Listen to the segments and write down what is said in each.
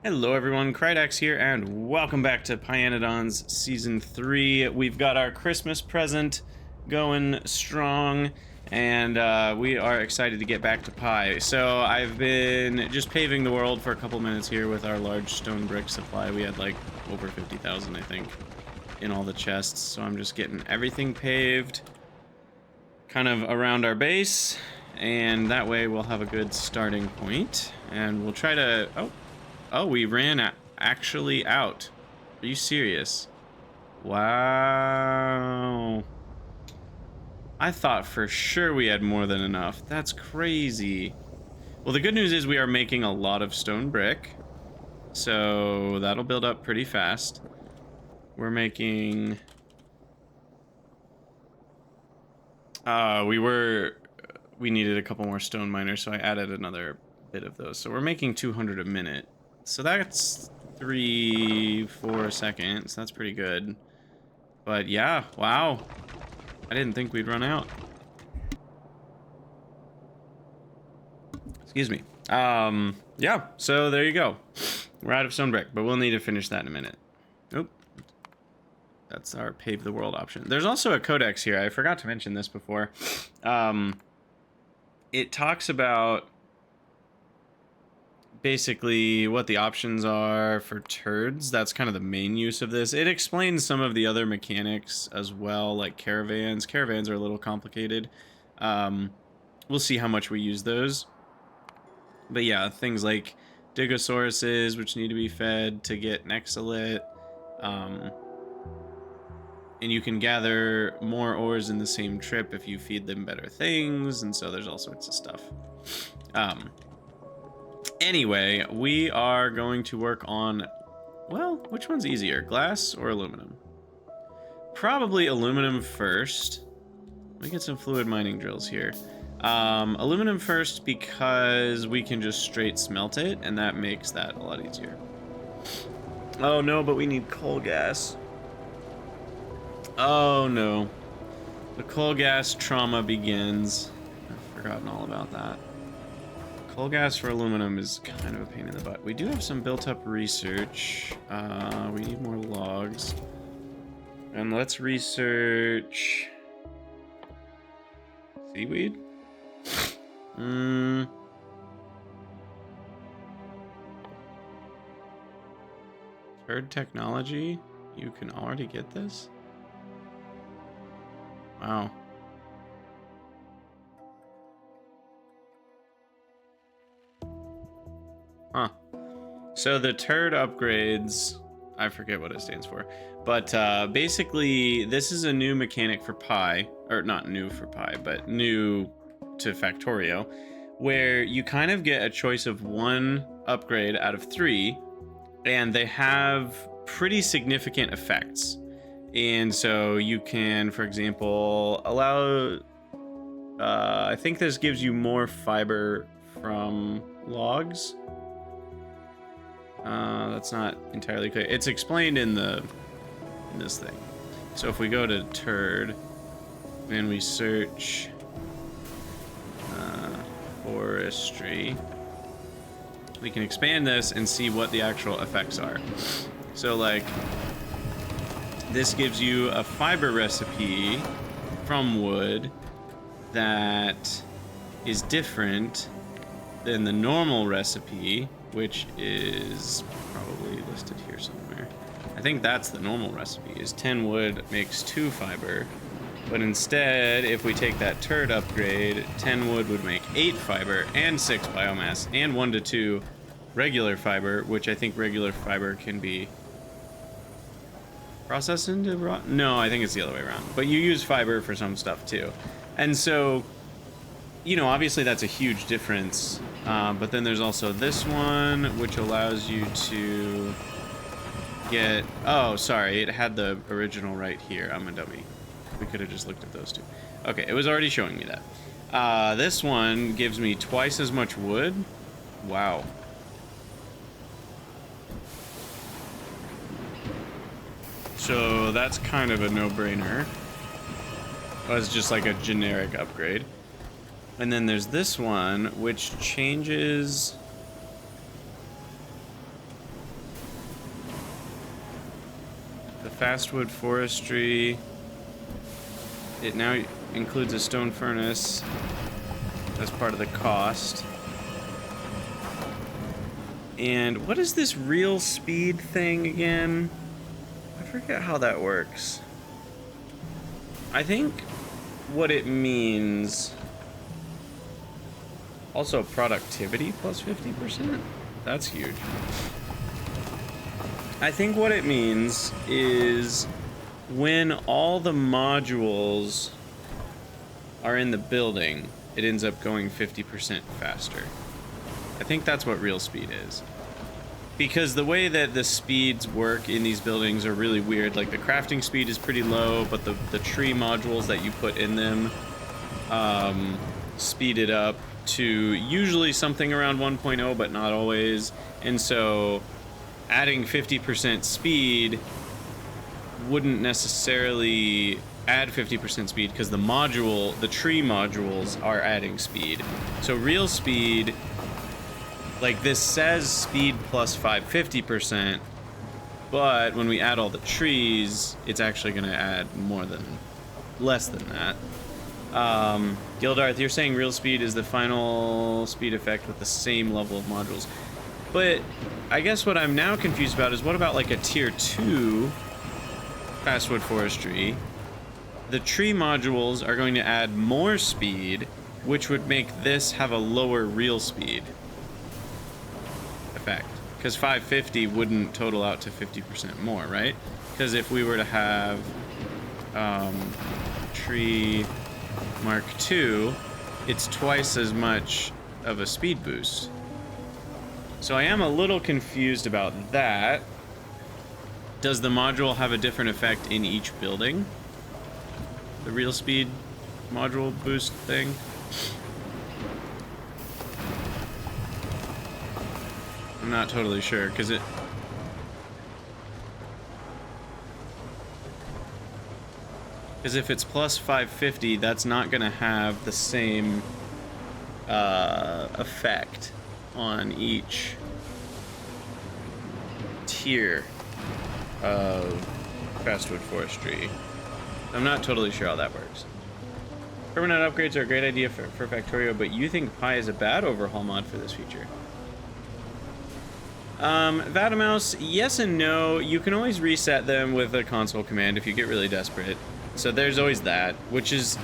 Hello everyone, Krydax here, and welcome back to pYanodon's Season 3. We've got our Christmas present going strong, and we are excited to get back to pie. So I've been just paving the world for a couple minutes here with our large stone brick supply. We had like over 50,000, I think, in all the chests. So I'm just getting everything paved kind of around our base, and that way we'll have a good starting point. And we'll try to... Oh, we ran actually out. Are you serious? Wow. I thought for sure we had more than enough. That's crazy. Well, the good news is we are making a lot of stone brick, so that'll build up pretty fast. We're making... we needed a couple more stone miners, so I added another bit of those. So we're making 200 a minute. So that's 3-4 seconds. That's pretty good. But yeah, wow. I didn't think we'd run out. Excuse me. Yeah, so there you go. We're out of stone brick, but we'll need to finish that in a minute. Oop. That's our pave the world option. There's also a codex here. I forgot to mention this before. It talks about basically what the options are for turds. That's kind of the main use of this. It explains some of the other mechanics as well, like caravans. Caravans are a little complicated. We'll see how much we use those. But yeah, things like Digosauruses, which need to be fed to get Nexalit. And you can gather more ores in the same trip if you feed them better things, and so there's all sorts of stuff. Anyway, we are going to work on, well, which one's easier, glass or aluminum? Probably aluminum first. Let me get some fluid mining drills here. Aluminum first because we can just straight smelt it, and that makes that a lot easier. Oh no, but we need coal gas. Oh no. The coal gas trauma begins. I've forgotten all about that. Coal gas for aluminum is kind of a pain in the butt. We do have some built-up research. We need more logs. And let's research... seaweed? Turd technology? You can already get this? Wow. Huh. So the turd upgrades, I forget what it stands for, but basically this is a new mechanic for Pi, or not new for Pi, but new to Factorio, where you kind of get a choice of one upgrade out of 3, and they have pretty significant effects. And so you can, for example, allow, I think this gives you more fiber from logs. That's not entirely clear. It's explained in this thing. So if we go to turd and we search forestry, we can expand this and see what the actual effects are. So like, this gives you a fiber recipe from wood that is different than the normal recipe, which is probably listed here somewhere. I think that's the normal recipe, is 10 wood makes 2 fiber. But instead, if we take that turd upgrade, 10 wood would make 8 fiber and 6 biomass and 1 to 2 regular fiber, which I think regular fiber can be processed into raw? No, I think it's the other way around. But you use fiber for some stuff too. And so, you know, obviously that's a huge difference. But then there's also this one, which allows you to get... Oh, sorry, it had the original right here. I'm a dummy. We could have just looked at those two. Okay, it was already showing me that. This one gives me twice as much wood. Wow. So that's kind of a no-brainer. It's just like a generic upgrade. And then there's this one, which changes the fastwood forestry. It now includes a stone furnace as part of the cost. And what is this real speed thing again? I forget how that works. I think what it means... Also productivity plus 50%? That's huge. I think what it means is when all the modules are in the building, it ends up going 50% faster. I think that's what real speed is. Because the way that the speeds work in these buildings are really weird. Like the crafting speed is pretty low, but the tree modules that you put in them speed it up to usually something around 1.0, but not always. And so adding 50% speed wouldn't necessarily add 50% speed because the tree modules are adding speed. So real speed, like this says speed plus 50%, but when we add all the trees, it's actually going to add less than that. Gildarth, you're saying real speed is the final speed effect with the same level of modules. But I guess what I'm now confused about is what about like a tier 2 fastwood forestry? The tree modules are going to add more speed, which would make this have a lower real speed effect. Because 550 wouldn't total out to 50% more, right? Because if we were to have tree Mark II, it's twice as much of a speed boost. So I am a little confused about that. Does the module have a different effect in each building? The real speed module boost thing? I'm not totally sure, because if it's plus 550, that's not going to have the same effect on each tier of fastwood forestry. I'm not totally sure how that works. Permanent upgrades are a great idea for Factorio, but you think Pi is a bad overhaul mod for this feature? Vatamouse, yes and no. You can always reset them with a console command if you get really desperate. So there's always that, which is,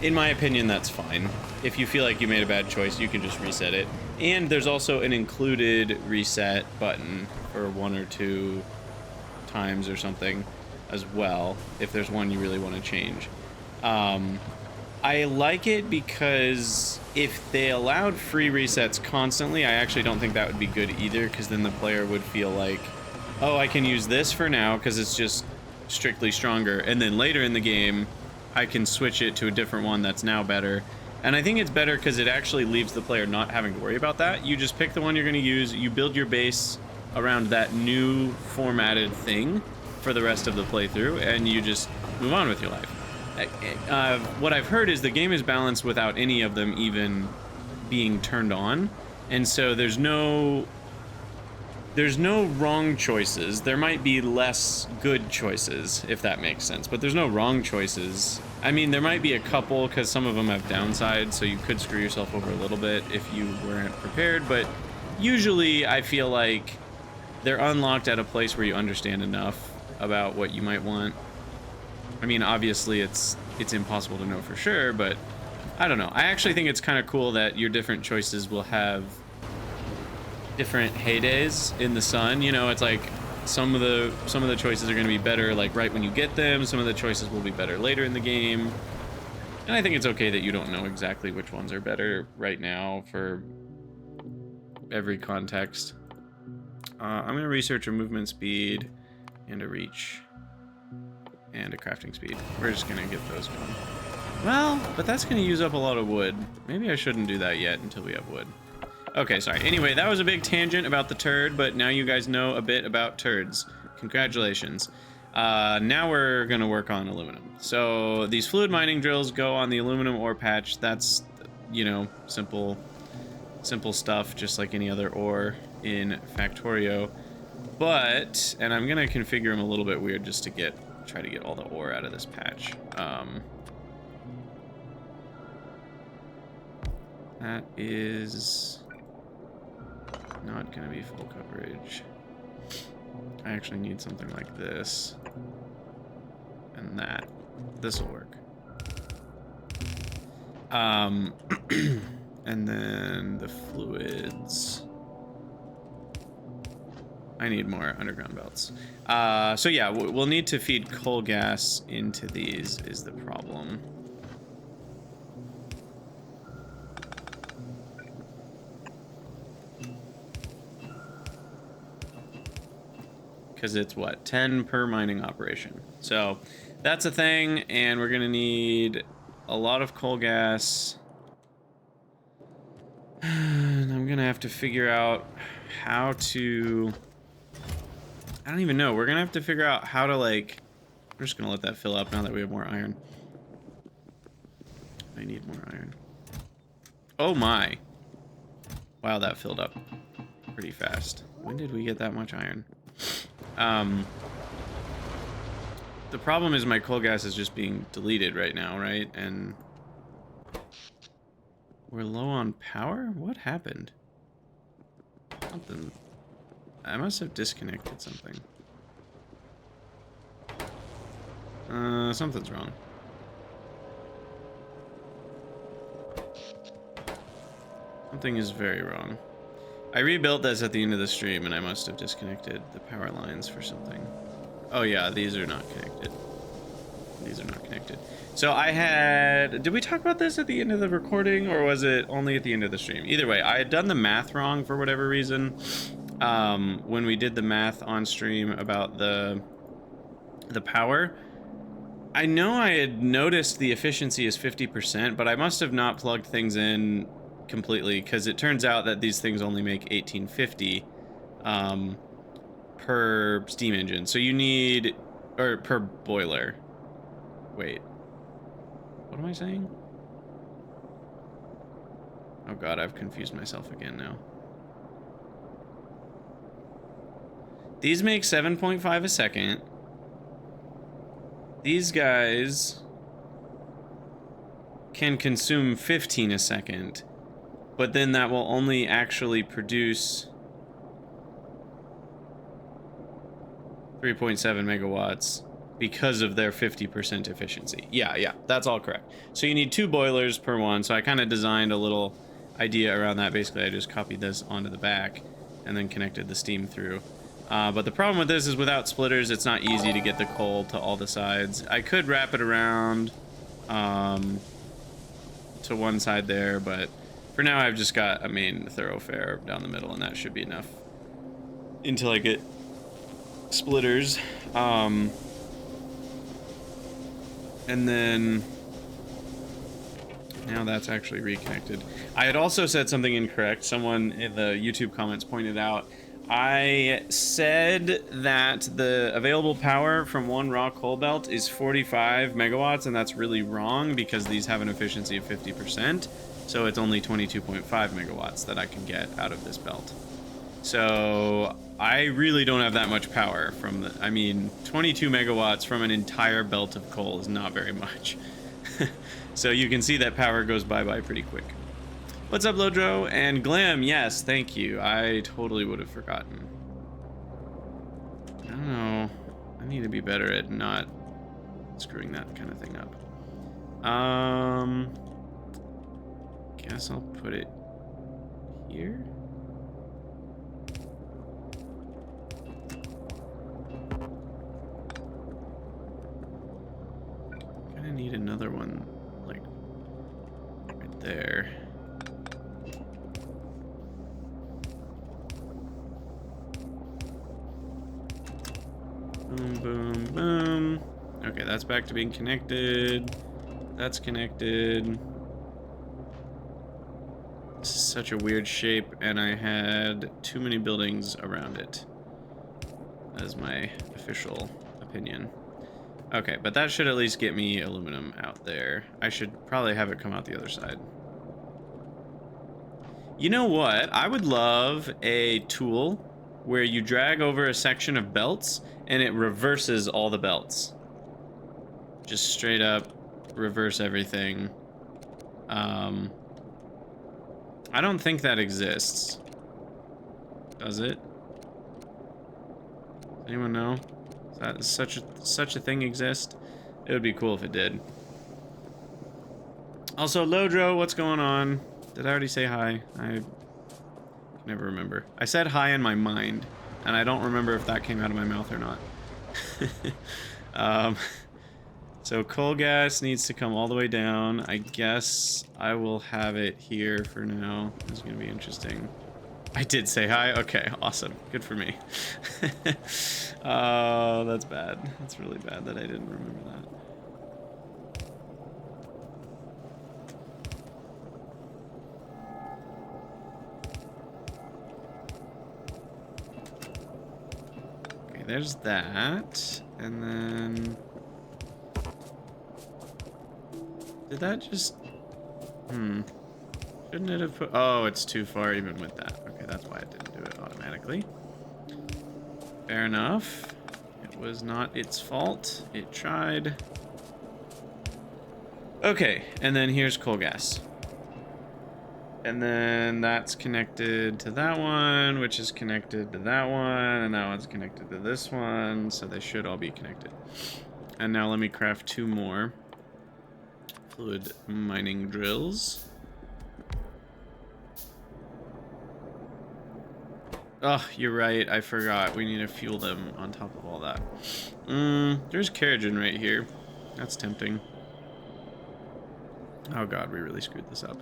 in my opinion, that's fine. If you feel like you made a bad choice, you can just reset it. And there's also an included reset button for 1 or 2 times or something as well, if there's one you really want to change. I like it because if they allowed free resets constantly, I actually don't think that would be good either, because then the player would feel like, oh, I can use this for now because it's just strictly stronger, and then later in the game I can switch it to a different one that's now better. And I think it's better because it actually leaves the player not having to worry about that. You just pick the one you're going to use, you build your base around that new formatted thing for the rest of the playthrough, and you just move on with your life. What I've heard is the game is balanced without any of them even being turned on, and so there's no wrong choices. There might be less good choices, if that makes sense, but there's no wrong choices. I mean, there might be a couple, because some of them have downsides, so you could screw yourself over a little bit if you weren't prepared, but usually I feel like they're unlocked at a place where you understand enough about what you might want. I mean, obviously it's impossible to know for sure, but I don't know. I actually think it's kind of cool that your different choices will have different heydays in the sun. You know, it's like some of the choices are going to be better like right when you get them. Some of the choices will be better later in the game. And I think it's okay that you don't know exactly which ones are better right now for every context. I'm going to research a movement speed and a reach and a crafting speed. We're just going to get those going. Well, but that's going to use up a lot of wood. Maybe I shouldn't do that yet until we have wood. Okay, sorry. Anyway, that was a big tangent about the turd, but now you guys know a bit about turds. Congratulations. Now we're going to work on aluminum. So these fluid mining drills go on the aluminum ore patch. That's, you know, simple stuff, just like any other ore in Factorio. But, and I'm gonna configure them a little bit weird just to try to get all the ore out of this patch. That is not gonna be full coverage. I actually need something like this. And that. This'll work. And then the fluids. I need more underground belts. So yeah, we'll need to feed coal gas into these is the problem. Because it's what, 10 per mining operation. So that's a thing, and we're gonna need a lot of coal gas. And I'm gonna have to figure out how to, I don't even know. We're gonna have to figure out how to, like, we're just gonna let that fill up now that we have more iron. I need more iron. Oh my. Wow, that filled up pretty fast. When did we get that much iron? The problem is my coal gas is just being deleted right now, right? And we're low on power? What happened? Something. I must have disconnected something. Something's wrong. Something is very wrong. I rebuilt this at the end of the stream and I must have disconnected the power lines for something. Oh yeah, these are not connected. These are not connected. So I had, did we talk about this at the end of the recording or was it only at the end of the stream? Either way, I had done the math wrong for whatever reason. When we did the math on stream about the power. I know I had noticed the efficiency is 50%, but I must have not plugged things in completely because it turns out that these things only make 1850 per steam engine. So you need, or per boiler. Wait, what am I saying? Oh god, I've confused myself again now. These make 7.5 a second. These guys can consume 15 a second, but then that will only actually produce 3.7 megawatts because of their 50% efficiency. Yeah, that's all correct. So you need 2 boilers per one, so I kind of designed a little idea around that. Basically, I just copied this onto the back and then connected the steam through. But the problem with this is without splitters, it's not easy to get the coal to all the sides. I could wrap it around to one side there, but for now I've just got a main thoroughfare down the middle, and that should be enough until I get splitters. And then now that's actually reconnected. I had also said something incorrect. Someone in the YouTube comments pointed out I said that the available power from one raw coal belt is 45 megawatts, and that's really wrong because these have an efficiency of 50%. So it's only 22.5 megawatts that I can get out of this belt. So I really don't have that much power from the, I mean, 22 megawatts from an entire belt of coal is not very much. So you can see that power goes bye-bye pretty quick. What's up, Lodro? And Glam, yes, thank you. I totally would have forgotten. I don't know. I need to be better at not screwing that kind of thing up. Guess I'll put it here. Gonna need another one, like, right there. Boom, boom, boom. Okay, that's back to being connected. That's connected. This is such a weird shape, and I had too many buildings around it. That is my official opinion. Okay, but that should at least get me aluminum out there. I should probably have it come out the other side. You know what? I would love a tool where you drag over a section of belts and it reverses all the belts. Just straight up reverse everything. I don't think that exists. Does it? Does anyone know? Does such a thing exist? It would be cool if it did. Also, Lodro, what's going on? Did I already say hi? I can never remember. I said hi in my mind, and I don't remember if that came out of my mouth or not. So coal gas needs to come all the way down. I guess I will have it here for now. This is gonna be interesting. I did say hi. Okay, awesome. Good for me. Oh, that's bad. That's really bad that I didn't remember that. Okay, there's that. And then... Did that just... Shouldn't it have put... Oh, it's too far even with that. Okay, that's why it didn't do it automatically. Fair enough. It was not its fault. It tried. Okay, and then here's coal gas. And then that's connected to that one, which is connected to that one, and that one's connected to this one, so they should all be connected. And now let me craft 2 more fluid mining drills. Oh, you're right. I forgot. We need to fuel them on top of all that. There's Keratin right here. That's tempting. Oh god, we really screwed this up.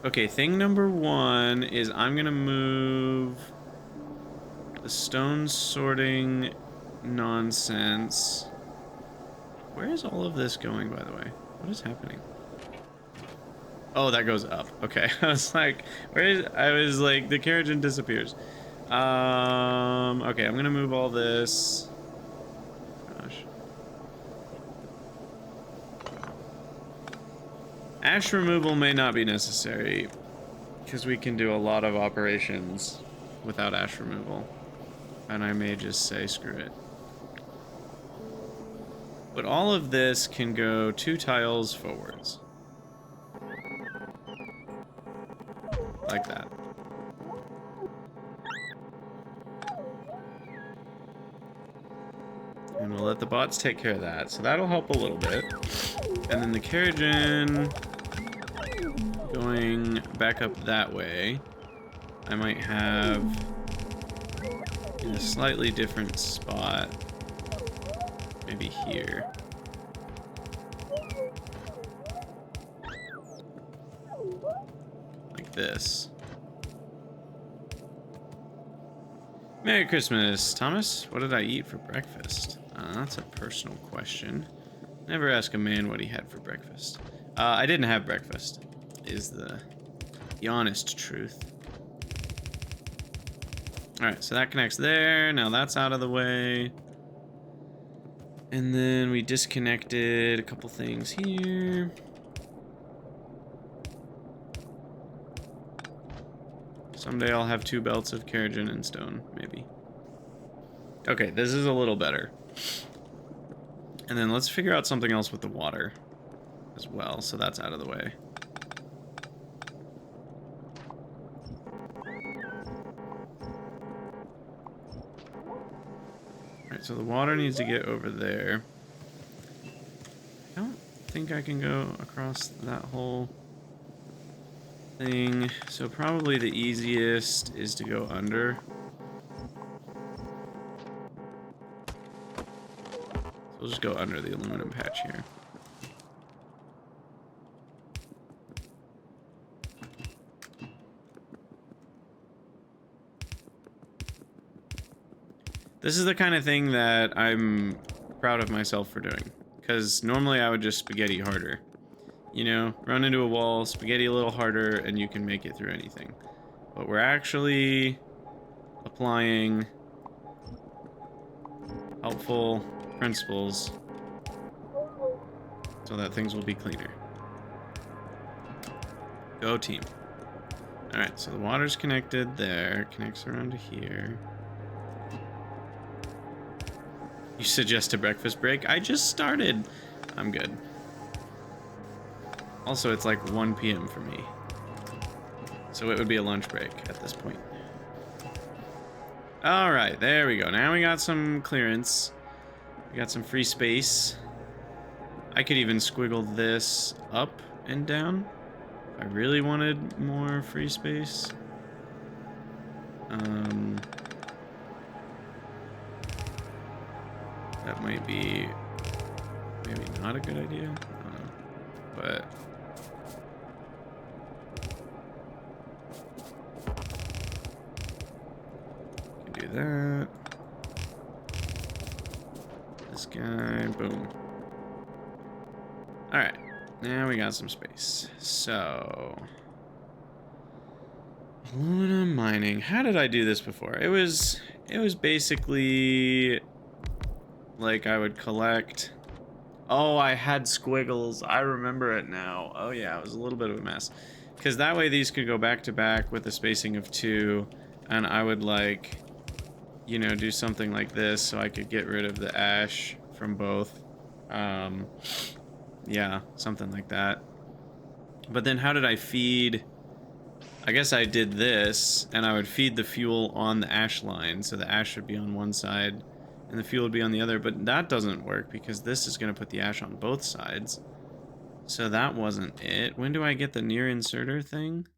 Okay, thing number 1 is I'm gonna move the stone sorting nonsense. Where is all of this going, by the way? What is happening? Oh, that goes up. Okay, I was like, the Keratin disappears. Okay, I'm gonna move all this. Gosh. Ash removal may not be necessary, because we can do a lot of operations without ash removal. And I may just say, screw it. But all of this can go 2 tiles forwards. Like that. And we'll let the bots take care of that. So that'll help a little bit. And then the Keratin going back up that way. I might have in a slightly different spot. Maybe here. Like this. Merry Christmas, Thomas. What did I eat for breakfast? That's a personal question. Never ask a man what he had for breakfast. I didn't have breakfast, is the honest truth. Alright, so that connects there. Now that's out of the way. And then we disconnected a couple things here. Someday I'll have 2 belts of Keratin and stone, maybe. Okay, this is a little better. And then let's figure out something else with the water as well, so that's out of the way. Alright, so the water needs to get over there. I don't think I can go across that whole thing, so probably the easiest is to go under. So we'll just go under the aluminum patch here. This is the kind of thing that I'm proud of myself for doing, because normally I would just spaghetti harder. You know, run into a wall, spaghetti a little harder, and you can make it through anything. But we're actually applying helpful principles so that things will be cleaner. Go team. Alright, so the water's connected there. Connects around to here. You suggest a breakfast break? I just started. I'm good. Also, it's like 1 p.m. for me. So it would be a lunch break at this point. Alright, there we go. Now we got some clearance. We got some free space. I could even squiggle this up and down if I really wanted more free space. That might be maybe not a good idea. I don't know. But do that. This guy, boom. Alright, now we got some space. So, aluminum mining. How did I do this before? It was basically like I would collect. Oh, I had squiggles. I remember it now. Oh yeah, it was a little bit of a mess. Because that way these could go back to back with a spacing of 2, and I would like, you know, do something like this so I could get rid of the ash from both. Yeah, something like that. But then how did I feed? I guess I did this, and I would feed the fuel on the ash line, so the ash would be on one side, and the fuel would be on the other, but that doesn't work because this is going to put the ash on both sides. So that wasn't it. When do I get the near inserter thing?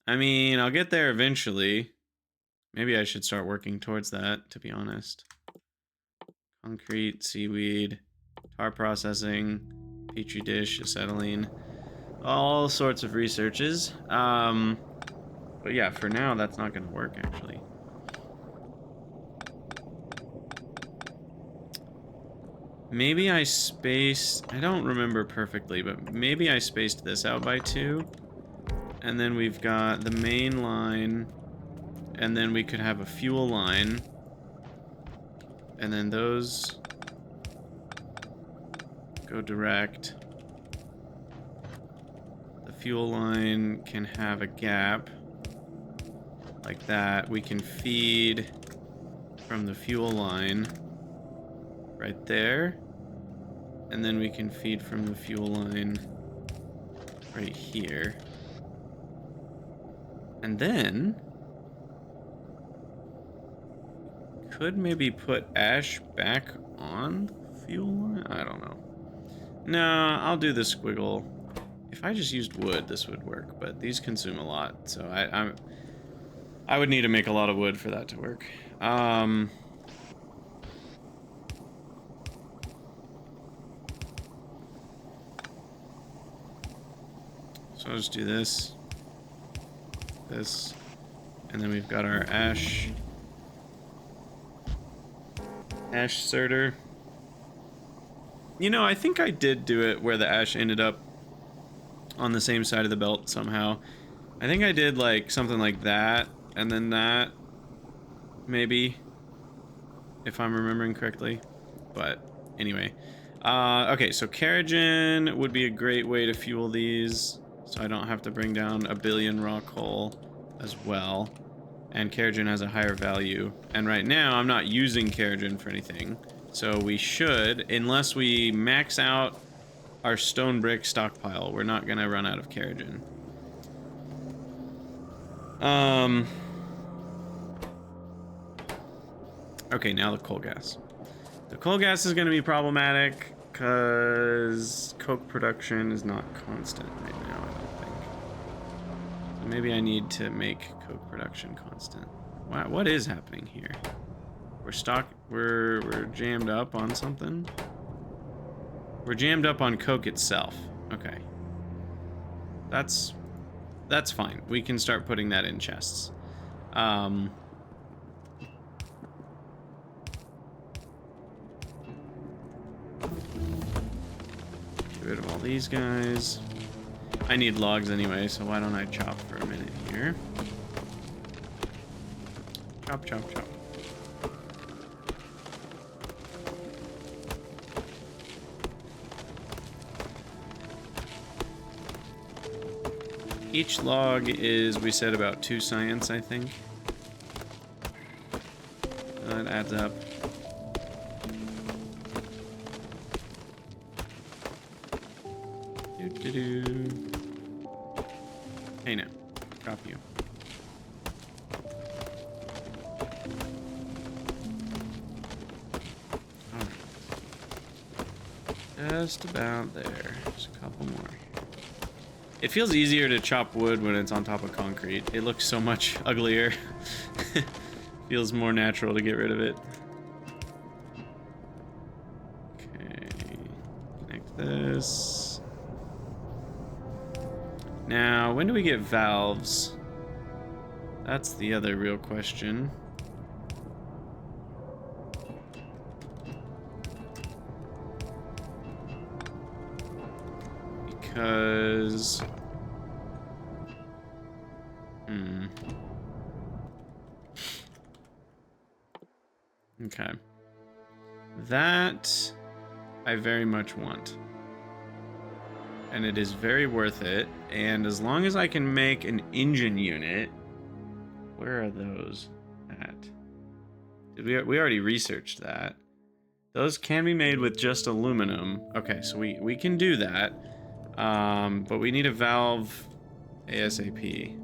I mean, I'll get there eventually. Maybe I should start working towards that, to be honest. Concrete, seaweed, tar processing, petri dish, acetylene, all sorts of researches. But yeah, for now, that's not going to work, actually. Maybe I spaced, I don't remember perfectly, but maybe I spaced this out by 2. And then we've got the main line, and then we could have a fuel line. And then those go direct. The fuel line can have a gap like that. We can feed from the fuel line right there. And then we can feed from the fuel line right here. And then could maybe put ash back on fuel line? I don't know. No, I'll do the squiggle. If I just used wood, this would work, but these consume a lot, so I would need to make a lot of wood for that to work. So I'll just do this, and then we've got our ash serter. You know, I think I did do it where the ash ended up on the same side of the belt somehow. I think I did like something like that, and then that, maybe, if I'm remembering correctly. But anyway, okay, so Keragen would be a great way to fuel these, so I don't have to bring down a billion raw coal as well. And Keragen has a higher value, and right now I'm not using Keragen for anything, so we should, unless we max out our stone brick stockpile, we're not gonna run out of Keragen. Okay, now the coal gas. The coal gas is gonna be problematic because coke production is not constant right now, I don't think. So maybe I need to make coke production constant. Wow, what is happening here? We're jammed up on something? We're jammed up on coke itself. Okay. That's fine. We can start putting that in chests. Get rid of all these guys. I need logs anyway, so why don't I chop for a minute here? Chop, chop, chop. Each log is, we said, about 2 science, I think. That adds up. Hey now, drop you. Alright. Just about there. Just a couple more. It feels easier to chop wood when it's on top of concrete. It looks so much uglier. Feels more natural to get rid of it. Okay. Connect this. Now, when do we get valves? That's the other real question. Because... Okay. That I very much want. And it is very worth it. And as long as I can make an engine unit... Where are those at? We already researched that. Those can be made with just aluminum. Okay, so we can do that. But we need a valve ASAP.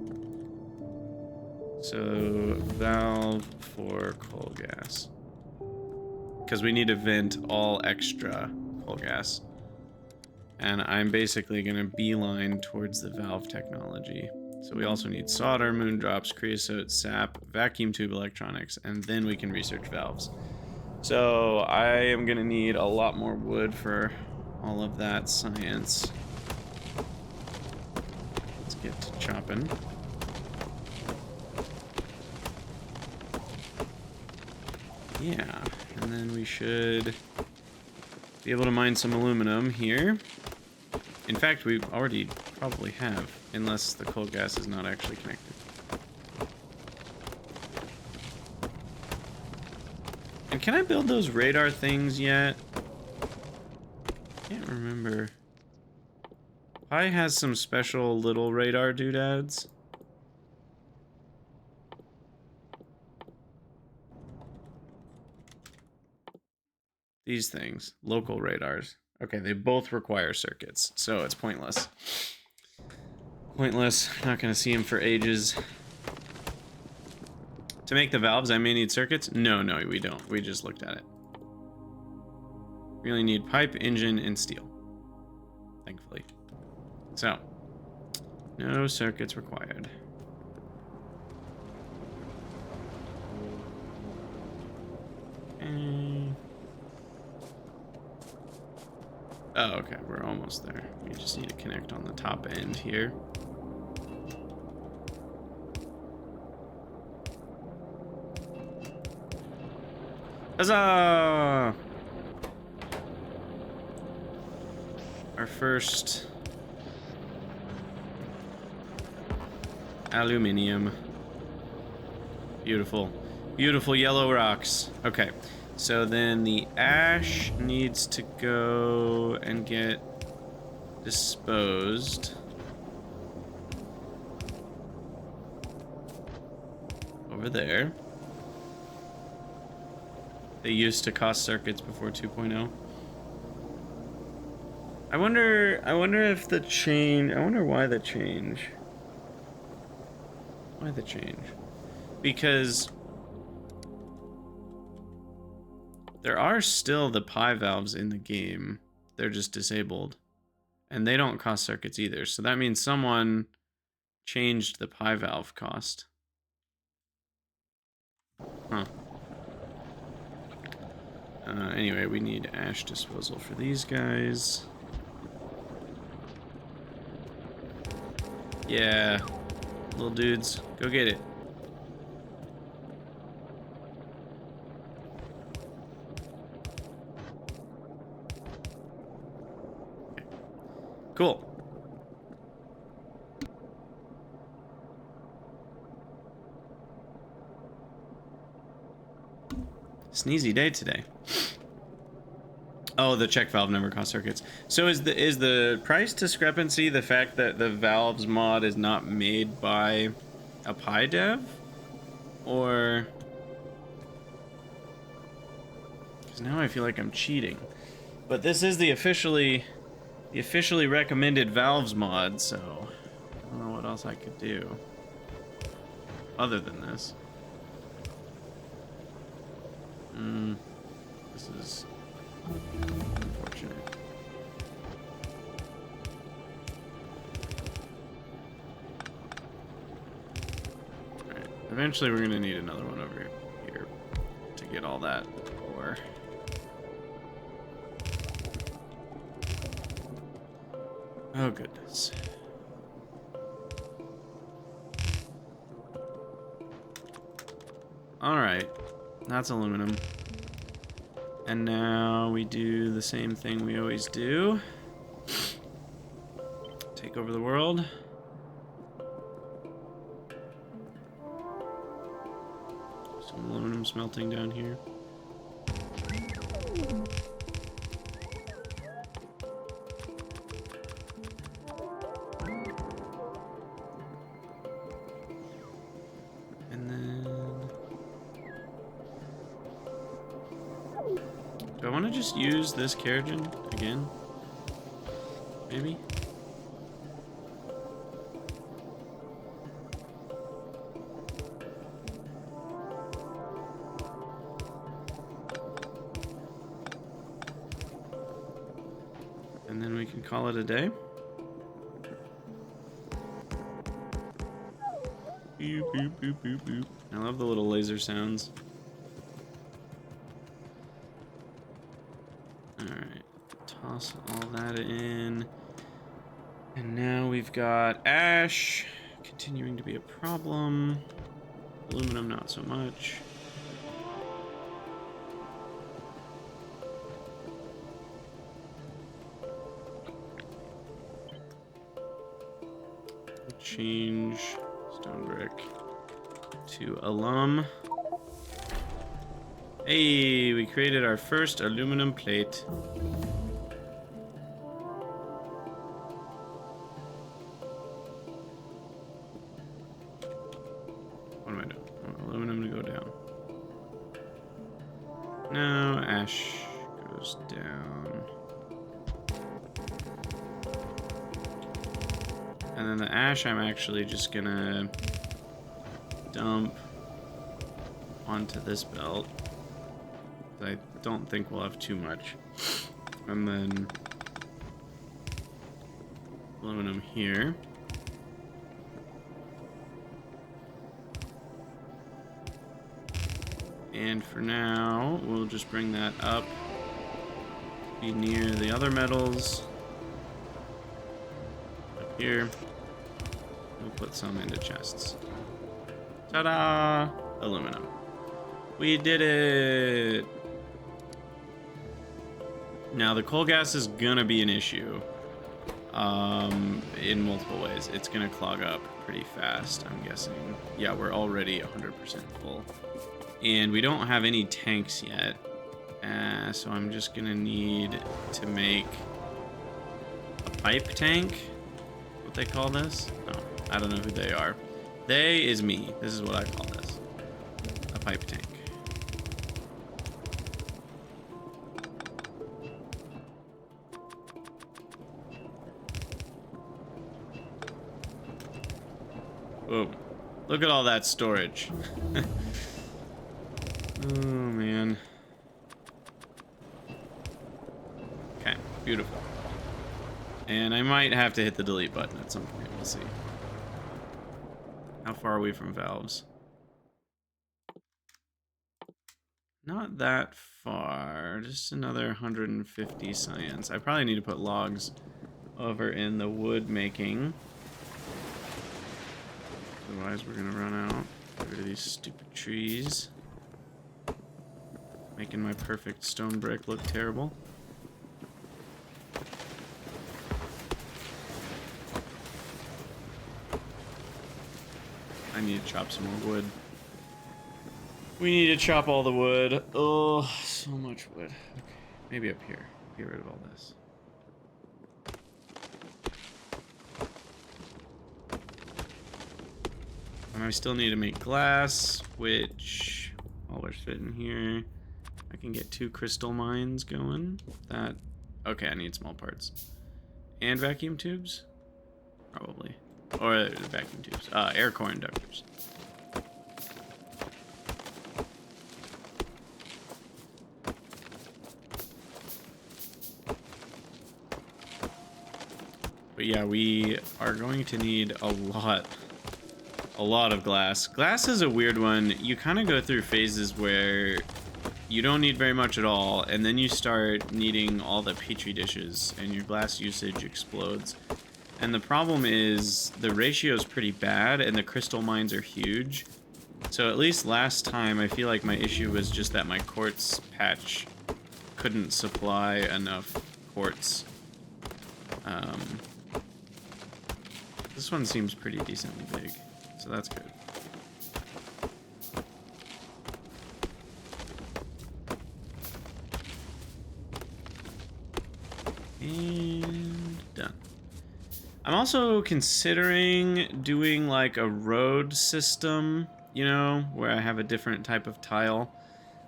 So, valve for coal gas. Because we need to vent all extra coal gas. And I'm basically going to beeline towards the valve technology. So we also need solder, moondrops, creosote, sap, vacuum tube electronics, and then we can research valves. So I am going to need a lot more wood for all of that science. Let's get to chopping. Yeah, and then we should be able to mine some aluminum here. In fact, we already probably have, unless the coal gas is not actually connected. And can I build those radar things yet? Can't remember. Pi has some special little radar doodads. These things, local radars. Okay, they both require circuits, so it's pointless. Pointless, not gonna see them for ages. To make the valves, I may need circuits? No, we don't. We just looked at it. We only need pipe, engine, and steel. Thankfully. So, no circuits required. Okay. Oh, okay, we're almost there. We just need to connect on the top end here. Huzzah! Our first aluminium. Beautiful. Beautiful yellow rocks. Okay. So then the ash needs to go and get disposed. Over there. They used to cost circuits before 2.0. I wonder if the change, I wonder why the change. Why the change? Because there are still the pi valves in the game. They're just disabled. And they don't cost circuits either. So that means someone changed the pi valve cost. Huh. Anyway, we need ash disposal for these guys. Yeah. Little dudes, go get it. Cool. Sneezy day today. Oh, the check valve never cost circuits. So is the price discrepancy the fact that the valves mod is not made by a py or? Because now I feel like I'm cheating. But this is the officially recommended valves mod, so I don't know what else I could do other than this. This is unfortunate. Alright, eventually we're gonna need another one over here to get all that ore. Oh goodness. Alright, that's aluminum. And now we do the same thing we always do. Take over the world. Some aluminum smelting down here. And then... do I want to just use this Kerrigan again? Maybe? And then we can call it a day. Boop, boop, boop, boop, boop. I love the little laser sounds. Alright, toss all that in. And now we've got ash continuing to be a problem. Aluminum, not so much. Change stone brick to alum. Hey, we created our first aluminum plate. What am I doing? I want aluminum to go down. No, ash goes down. And then the ash I'm actually just gonna dump onto this belt. I don't think we'll have too much. And then aluminum here. And for now, we'll just bring that up, be near the other metals. Up here. We'll put some into chests. Ta-da! Aluminum. We did it! Now, the coal gas is gonna be an issue. In multiple ways. It's gonna clog up pretty fast, I'm guessing. Yeah, we're already 100% full. And we don't have any tanks yet. So I'm just gonna need to make a pipe tank. What they call this? No, I don't know who they are. They is me. This is what I call this. A pipe tank. Whoa. Look at all that storage. Oh, man. Okay, beautiful. And I might have to hit the delete button at some point. We'll see. How far are we from valves? Not that far. Just another 150 science. I probably need to put logs over in the wood making. Otherwise, we're gonna run out. Get rid of these stupid trees. Making my perfect stone brick look terrible. I need to chop some more wood. We need to chop all the wood. Oh, so much wood. Okay, maybe up here. Get rid of all this. And I still need to make glass, which, while we're sitting here, I can get 2 crystal mines going. That, okay, I need small parts. And vacuum tubes? Probably. Or vacuum tubes. Air core inductors. But yeah, we are going to need a lot of glass. Glass is a weird one. You kind of go through phases where you don't need very much at all, and then you start needing all the petri dishes, and your glass usage explodes. And the problem is the ratio is pretty bad, and the crystal mines are huge. So at least last time, I feel like my issue was just that my quartz patch couldn't supply enough quartz. This one seems pretty decently big, so that's good. And done. I'm also considering doing like a road system, you know, where I have a different type of tile.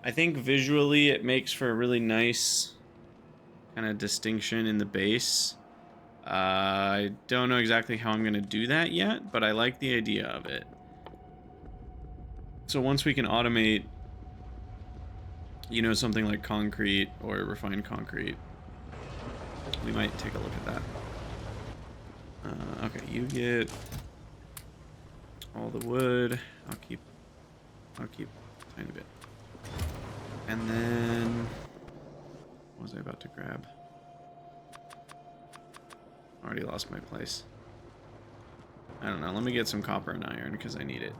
I think visually it makes for a really nice kind of distinction in the base. I don't know exactly how I'm going to do that yet, but I like the idea of it. So once we can automate, you know, something like concrete or refined concrete, we might take a look at that. Okay, you get all the wood. I'll keep a tiny bit. And then, what was I about to grab? Already lost my place. I don't know. Let me get some copper and iron because I need it.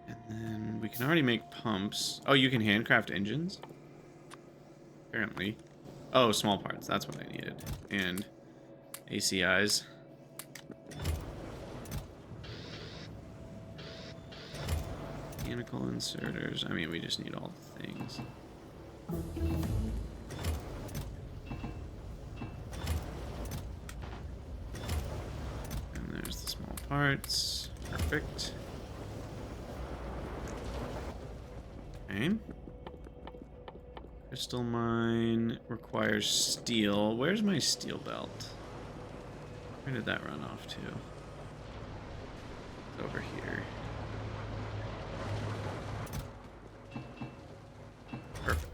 And then we can already make pumps. Oh, you can handcraft engines? Apparently. Oh, small parts. That's what I needed. And ACIs. Mechanical inserters. I mean, we just need all the things. And there's the small parts. Perfect. Okay. Crystal mine requires steel. Where's my steel belt? Where did that run off to? It's over here. Perfect.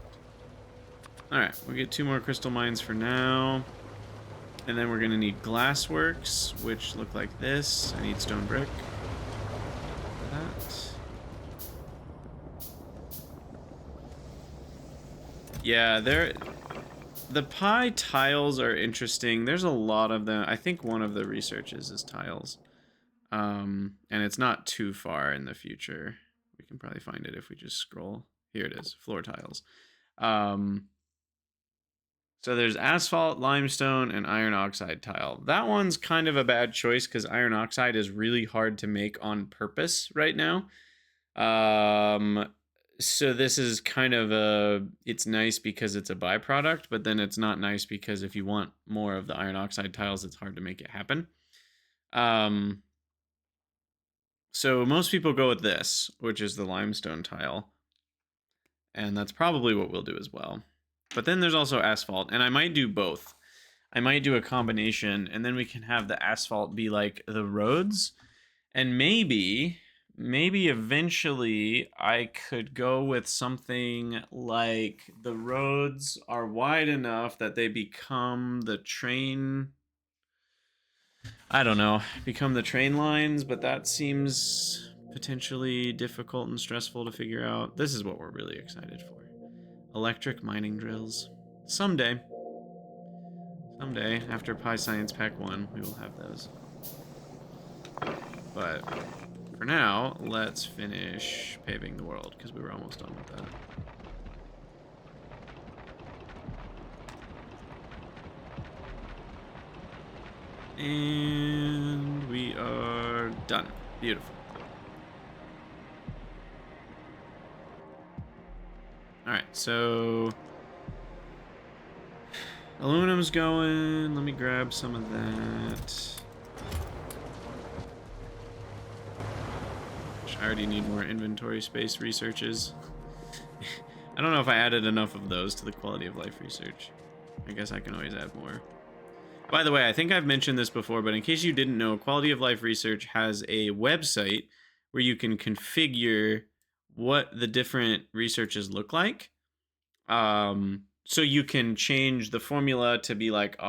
Alright, we'll get 2 more crystal mines for now. And then we're going to need glassworks, which look like this. I need stone brick. That. Yeah, the pie tiles are interesting. There's a lot of them. I think one of the researches is tiles. And it's not too far in the future. We can probably find it if we just scroll. Here it is, floor tiles. So there's asphalt, limestone, and iron oxide tile. That one's kind of a bad choice because iron oxide is really hard to make on purpose right now. So this is kind of it's nice because it's a byproduct, but then it's not nice because if you want more of the iron oxide tiles, it's hard to make it happen. So most people go with this, which is the limestone tile. And that's probably what we'll do as well. But then there's also asphalt, and I might do both. I might do a combination, and then we can have the asphalt be like the roads. And maybe eventually I could go with something like the roads are wide enough that they become the train. I don't know, become the train lines, but that seems potentially difficult and stressful to figure out. This is what we're really excited for. Electric mining drills. Someday, after Pi Science Pack 1, we will have those. But for now, let's finish paving the world, because we were almost done with that. And we are done. Beautiful. so aluminum's going. Let me grab some of that. I already need more inventory space researches. I don't know if I added enough of those to the quality of life research. I guess I can always add more. By the way, I think I've mentioned this before, but in case you didn't know, Quality of Life Research has a website where you can configure what the different researches look like. So you can change the formula to be like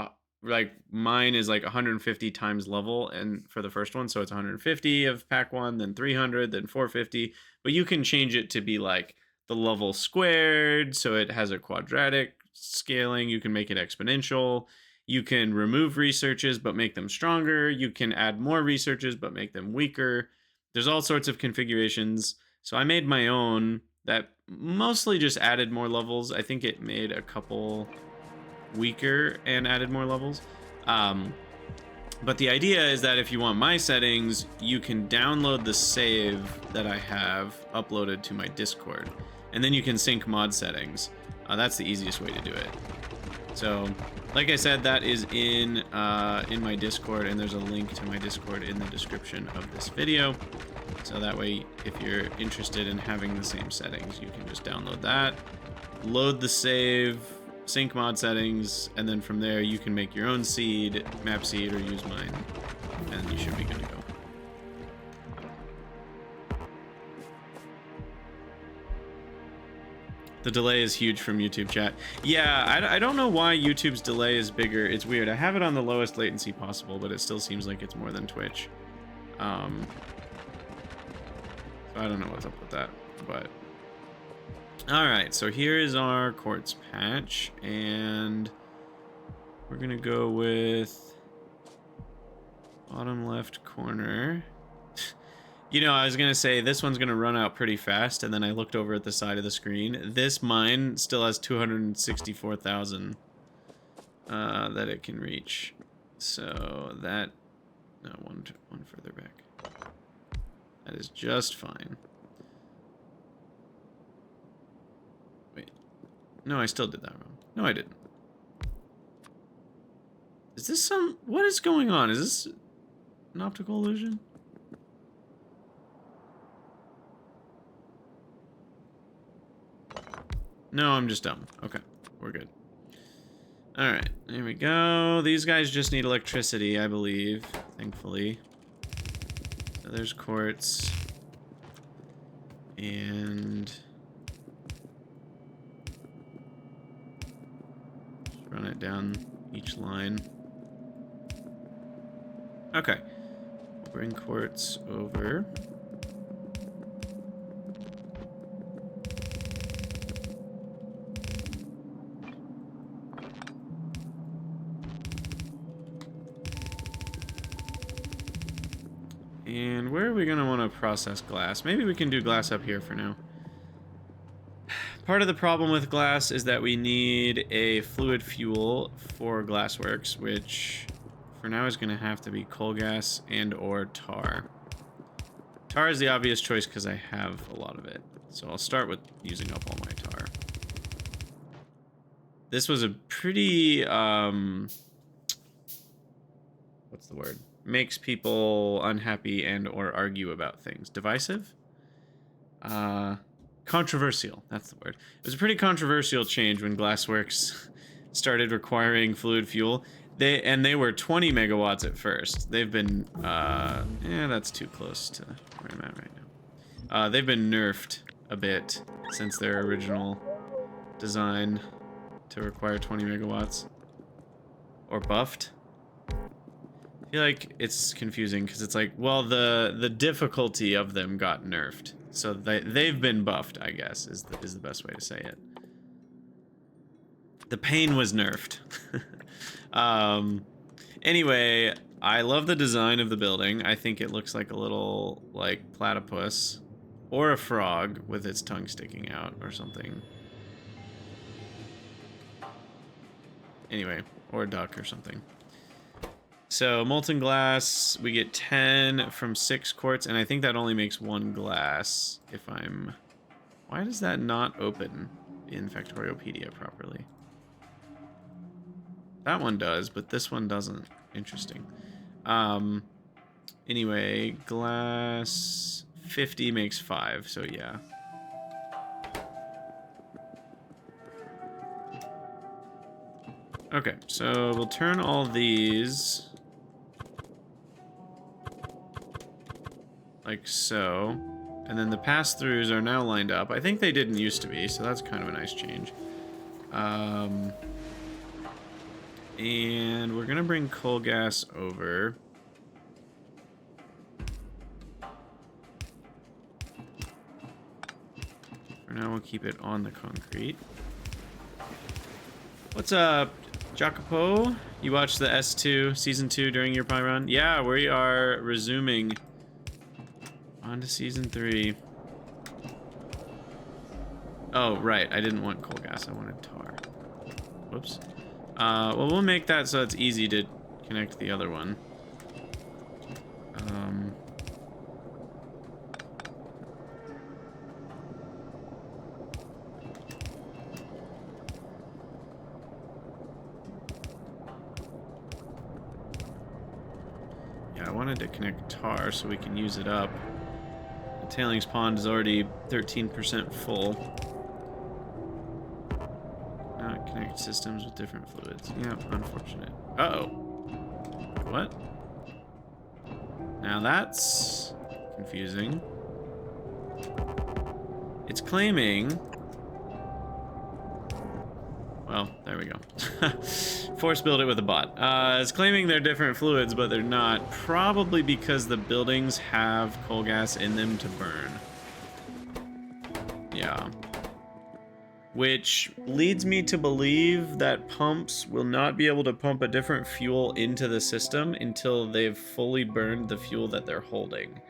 mine is like 150 times level, and for the first one, so it's 150 of pack 1, then 300, then 450, but you can change it to be like the level squared, so it has a quadratic scaling. You can make it exponential. You can remove researches but make them stronger. You can add more researches but make them weaker. There's all sorts of configurations. So I made my own that mostly just added more levels. I think it made a couple weaker and added more levels. But the idea is that if you want my settings, you can download the save that I have uploaded to my Discord, and then you can sync mod settings. That's the easiest way to do it. So, like I said, that is in my Discord, and there's a link to my Discord in the description of this video. So that way, if you're interested in having the same settings, you can just download that, load the save, sync mod settings, and then from there you can make your own seed, map seed, or use mine, and you should be good to go. The delay is huge from YouTube chat. Yeah, I don't know why YouTube's delay is bigger. It's weird. I have it on the lowest latency possible, but it still seems like it's more than Twitch. So I don't know what's up with that, but... Alright, so here is our quartz patch, and we're gonna go with bottom left corner. You know, I was gonna say this one's gonna run out pretty fast, and then I looked over at the side of the screen. This mine still has 264,000 that it can reach. So that, no, one further back. That is just fine. Wait, no, I still did that wrong. No, I didn't. Is this some, what is going on? Is this an optical illusion? No, I'm just dumb. Okay, we're good. Alright, there we go. These guys just need electricity, I believe, thankfully. So there's quartz. And... just run it down each line. Okay. Bring quartz over. And where are we going to want to process glass? Maybe we can do glass up here for now. Part of the problem with glass is that we need a fluid fuel for glassworks, which for now is going to have to be coal gas and or tar. Tar is the obvious choice because I have a lot of it. So I'll start with using up all my tar. This was a pretty, what's the word? Makes people unhappy and or argue about things. Divisive? Controversial, that's the word. It was a pretty controversial change when Glassworks started requiring fluid fuel. They were 20 megawatts at first. They've been, yeah, that's too close to where I'm at right now. They've been nerfed a bit since their original design to require 20 megawatts. Or buffed. I feel like it's confusing because it's like, well, the difficulty of them got nerfed, so they've been buffed, I guess, is the best way to say it. The pain was nerfed. Anyway, I love the design of the building. I think it looks like a little like platypus or a frog with its tongue sticking out or something. Anyway, or a duck or something. So, molten glass, we get 10 from 6 quartz, and I think that only makes 1 glass, if I'm... Why does that not open? in Factoriopedia properly. That one does, but this one doesn't. Interesting. Anyway, glass 50 makes 5, so yeah. Okay, so we'll turn all these like so, and then the pass-throughs are now lined up. I think they didn't used to be, so that's kind of a nice change. And we're gonna bring coal gas over. For now, we'll keep it on the concrete. What's up, Jacopo? You watched the S2 Season 2 during your Pi run? Yeah, we are resuming on to Season 3. Oh, right. I didn't want coal gas. I wanted tar. Whoops. Well, we'll make that so it's easy to connect the other one. Yeah, I wanted to connect tar so we can use it up. The tailings pond is already 13% full. Connect systems with different fluids. Yeah, unfortunate. Uh-oh. What? Now that's confusing. It's claiming... Well, there we go. Force build it with a bot. It's claiming they're different fluids, but they're not. Probably because the buildings have coal gas in them to burn. Yeah. Which leads me to believe that pumps will not be able to pump a different fuel into the system until they've fully burned the fuel that they're holding.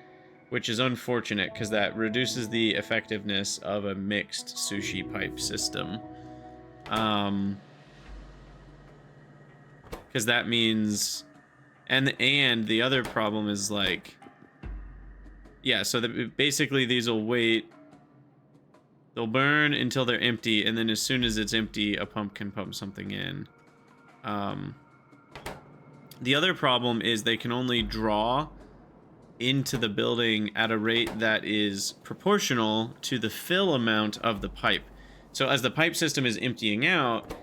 Which is unfortunate, because that reduces the effectiveness of a mixed sushi pipe system. Because that means... And the other problem is, like... Yeah, so basically these will wait... They'll burn until they're empty, and then as soon as it's empty, a pump can pump something in. The other problem is they can only draw into the building at a rate that is proportional to the fill amount of the pipe. So as the pipe system is emptying out,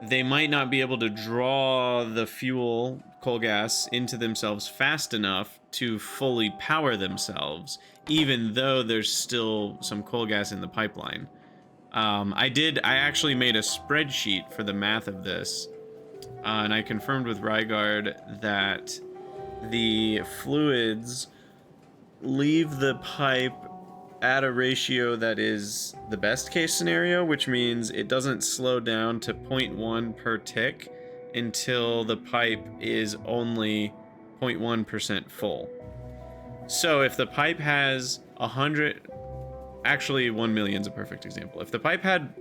they might not be able to draw the fuel, coal gas, into themselves fast enough to fully power themselves, even though there's still some coal gas in the pipeline. I actually made a spreadsheet for the math of this, and I confirmed with Rygard that the fluids leave the pipe at a ratio that is the best case scenario, which means it doesn't slow down to 0.1 per tick until the pipe is only 0.1% full. So if the pipe has 100, actually 1 million is a perfect example. If the pipe had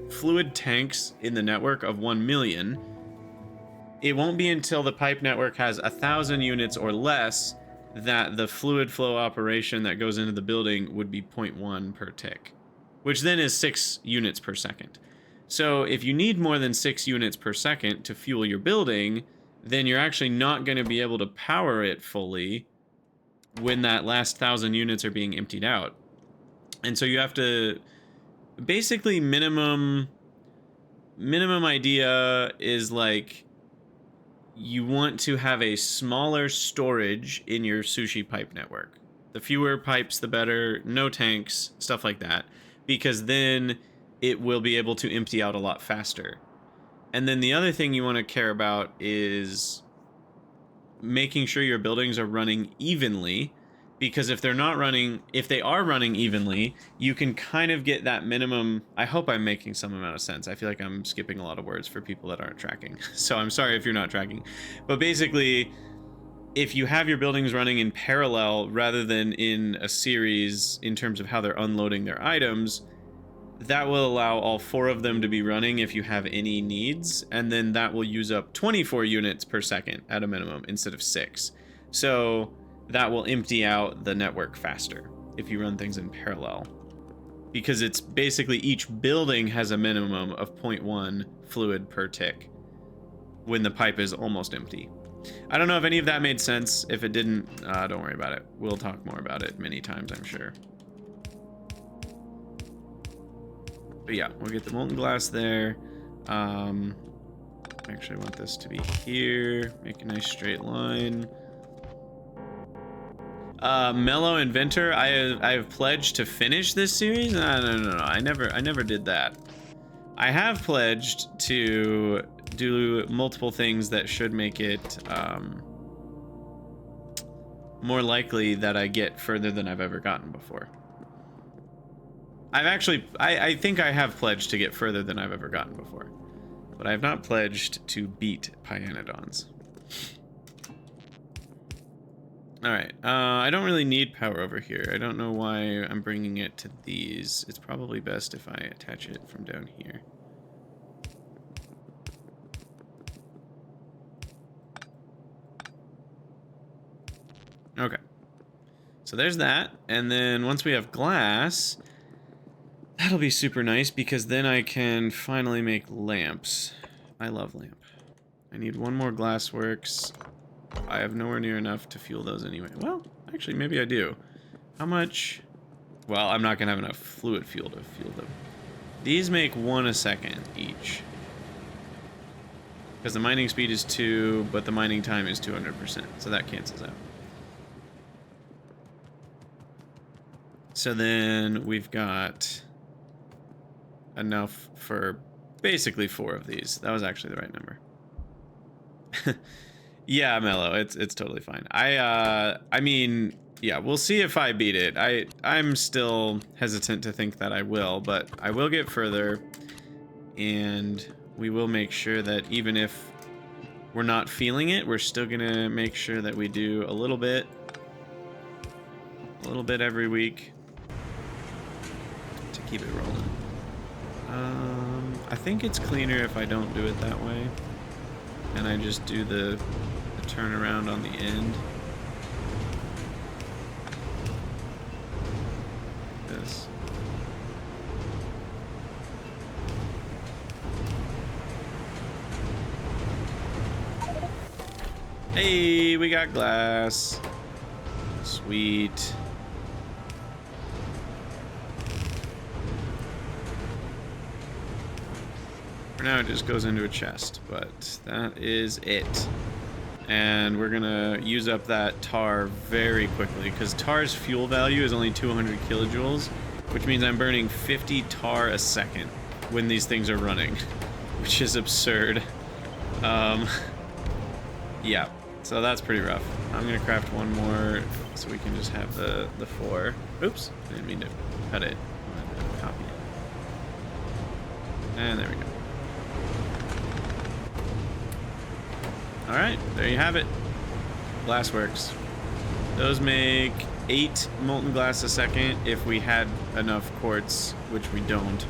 fluid tanks in the network of 1 million, it won't be until the pipe network has 1,000 units or less that the fluid flow operation that goes into the building would be 0.1 per tick, which then is 6 units per second. So if you need more than 6 units per second to fuel your building, then you're actually not going to be able to power it fully when that last 1,000 units are being emptied out. And so you have to basically minimum idea is like you want to have a smaller storage in your sushi pipe network. The fewer pipes, the better. No tanks, stuff like that. Because then it will be able to empty out a lot faster. And then the other thing you want to care about is making sure your buildings are running evenly. Because if they are running evenly, you can kind of get that minimum. I hope I'm making some amount of sense. I feel like I'm skipping a lot of words for people that aren't tracking. So I'm sorry if you're not tracking. But basically, if you have your buildings running in parallel rather than in a series in terms of how they're unloading their items, that will allow all 4 of them to be running if you have any needs. And then that will use up 24 units per second at a minimum instead of 6. So that will empty out the network faster if you run things in parallel. because it's basically each building has a minimum of 0.1 fluid per tick when the pipe is almost empty. I don't know if any of that made sense. If it didn't, don't worry about it. We'll talk more about it many times, I'm sure. But yeah, we'll get the molten glass there. Actually, I want this to be here. Make a nice straight line. Mellow Inventor, I have pledged to finish this series. No. I never did that. I have pledged to do multiple things that should make it more likely that I get further than I've ever gotten before. I think I have pledged to get further than I've ever gotten before, but I have not pledged to beat pYanodon's. All right, I don't really need power over here. I don't know why I'm bringing it to these. It's probably best if I attach it from down here. Okay, so there's that, and then once we have glass, that'll be super nice because then I can finally make lamps. I love lamp. I need one more glassworks. I have nowhere near enough to fuel those anyway. Well, actually, maybe I do. How much? Well, I'm not gonna have enough fluid fuel to fuel them. These make 1 a second each. Because the mining speed is 2, but the mining time is 200%, so that cancels out. So then we've got enough for basically 4 of these. That was actually the right number. Yeah, Mello, it's totally fine. I mean, yeah, we'll see if I beat it. I'm still hesitant to think that I will, but I will get further, and we will make sure that even if we're not feeling it, we're still gonna make sure that we do a little bit every week to keep it rolling. I think it's cleaner if I don't do it that way, and I just do the turnaround on the end. This. Hey, we got glass. Sweet. For now, it just goes into a chest, but that is it. And we're gonna use up that tar very quickly because tar's fuel value is only 200 kilojoules, which means I'm burning 50 tar a second when these things are running, which is absurd. Yeah, so that's pretty rough. I'm gonna craft one more so we can just have the 4. Oops, I didn't mean to cut it. I'm gonna copy it. And there we go. All right, there you have it. Glassworks. Those make 8 molten glass a second if we had enough quartz, which we don't,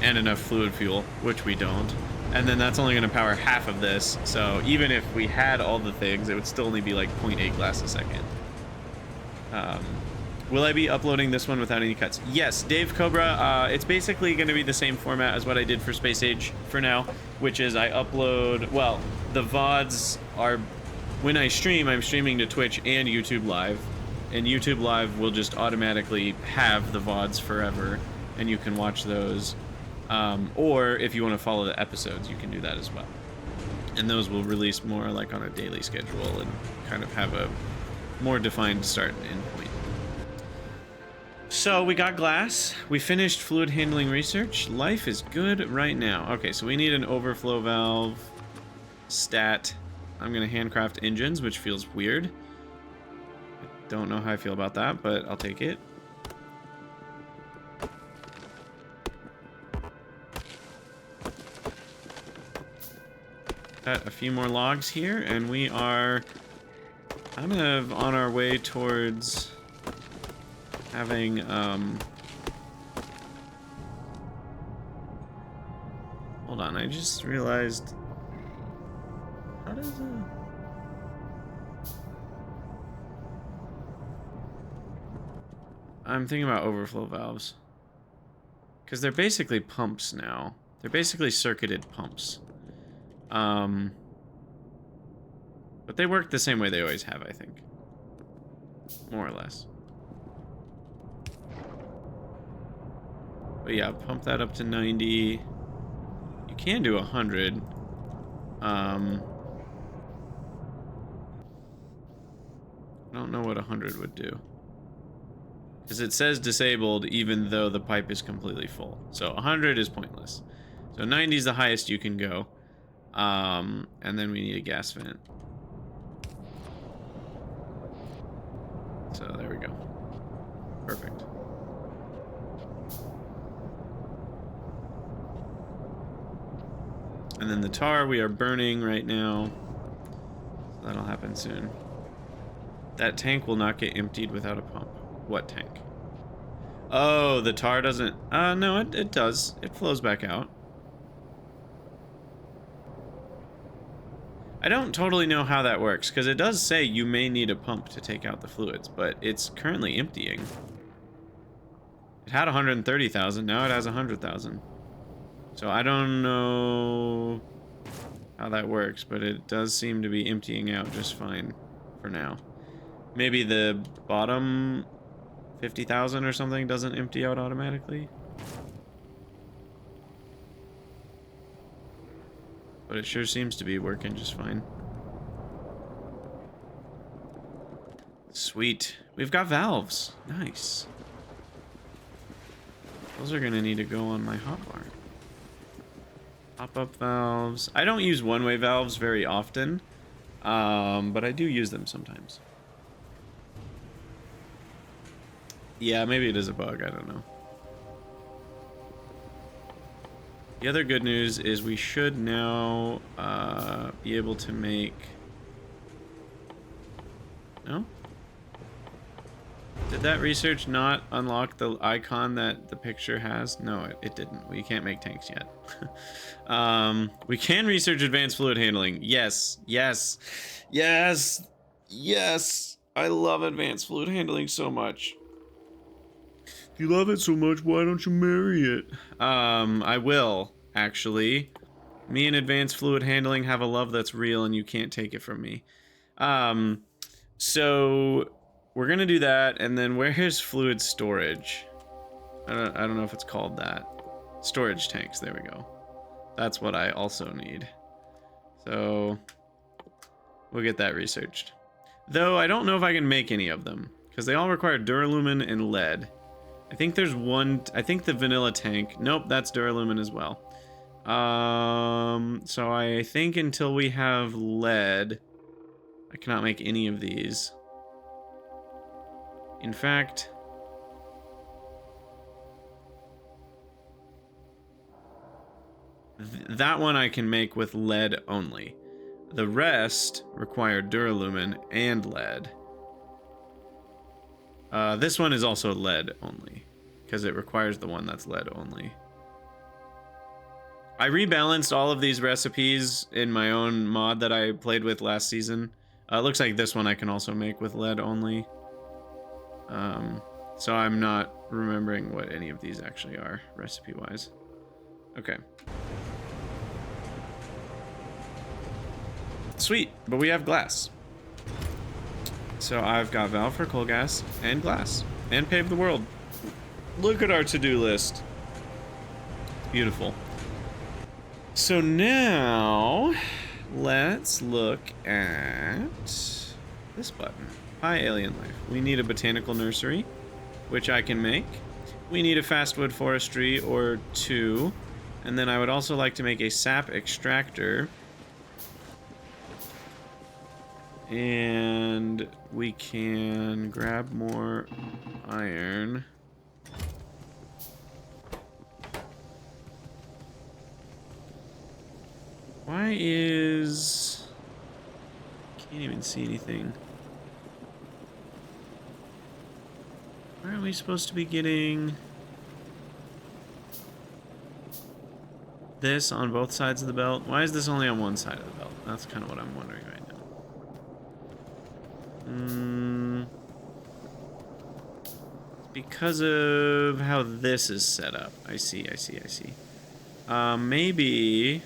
and enough fluid fuel, which we don't. And then that's only going to power half of this. So even if we had all the things, it would still only be like 0.8 glass a second. Will I be uploading this one without any cuts? Yes, Dave Cobra. It's basically going to be the same format as what I did for Space Age for now, which is I upload, well, the VODs are, when I stream, I'm streaming to Twitch and YouTube Live. And YouTube Live will just automatically have the VODs forever, and you can watch those. Or if you want to follow the episodes, you can do that as well. And those will release more like on a daily schedule and kind of have a more defined start and end point. So we got glass, we finished fluid handling research. Life is good right now. Okay, so we need an overflow valve stat. I'm gonna handcraft engines, which feels weird. I don't know how I feel about that, but I'll take it. Got a few more logs here, and we are kind of on our way towards having hold on, I just realized, how does it, I'm thinking about overflow valves. Because they're basically pumps now. They're basically circuited pumps. But they work the same way they always have, I think. More or less. But yeah, pump that up to 90. You can do 100. I don't know what 100 would do. Because it says disabled even though the pipe is completely full. So 100 is pointless. So 90 is the highest you can go. And then we need a gas vent. So there we go. Perfect. And then the tar we are burning right now. So that'll happen soon. That tank will not get emptied without a pump. What tank? Oh, the tar doesn't... no, it does. It flows back out. I don't totally know how that works, because it does say you may need a pump to take out the fluids, but it's currently emptying. It had 130,000, now it has 100,000. So I don't know how that works, but it does seem to be emptying out just fine for now. Maybe the bottom 50,000 or something doesn't empty out automatically. But it sure seems to be working just fine. Sweet. We've got valves. Nice. Those are gonna need to go on my hotbar. Pop-up valves. I don't use one-way valves very often, but I do use them sometimes. Yeah, maybe it is a bug, I don't know. The other good news is we should now be able to make... No? Did that research not unlock the icon that the picture has? No, it didn't. We can't make tanks yet. We can research advanced fluid handling. Yes, yes, yes, yes. I love advanced fluid handling so much. If you love it so much, why don't you marry it? I will, actually. Me and advanced fluid handling have a love that's real and you can't take it from me. So we're gonna do that, and then where's fluid storage? I don't know if it's called that. Storage tanks, there we go. That's what I also need. So we'll get that researched. Though I don't know if I can make any of them, because they all require duralumin and lead. I think there's one, I think the vanilla tank, nope, that's duralumin as well. So I think until we have lead, I cannot make any of these. In fact, that one I can make with lead only. The rest require duralumin and lead. This one is also lead only, because it requires the one that's lead only. I rebalanced all of these recipes in my own mod that I played with last season. It looks like this one I can also make with lead only. So I'm not remembering what any of these actually are, recipe-wise. Okay. Sweet, but we have glass. So I've got valve for coal gas and glass and pave the world. Look at our to-do list. Beautiful. So now let's look at this button. Hi, alien life. We need a botanical nursery, which I can make. We need a fastwood forestry or 2. And then I would also like to make a sap extractor. And we can grab more iron. Why is... Can't even see anything. Where are we supposed to be getting this on both sides of the belt? Why is this only on one side of the belt? That's kind of what I'm wondering right now. because of how this is set up. I see. Maybe...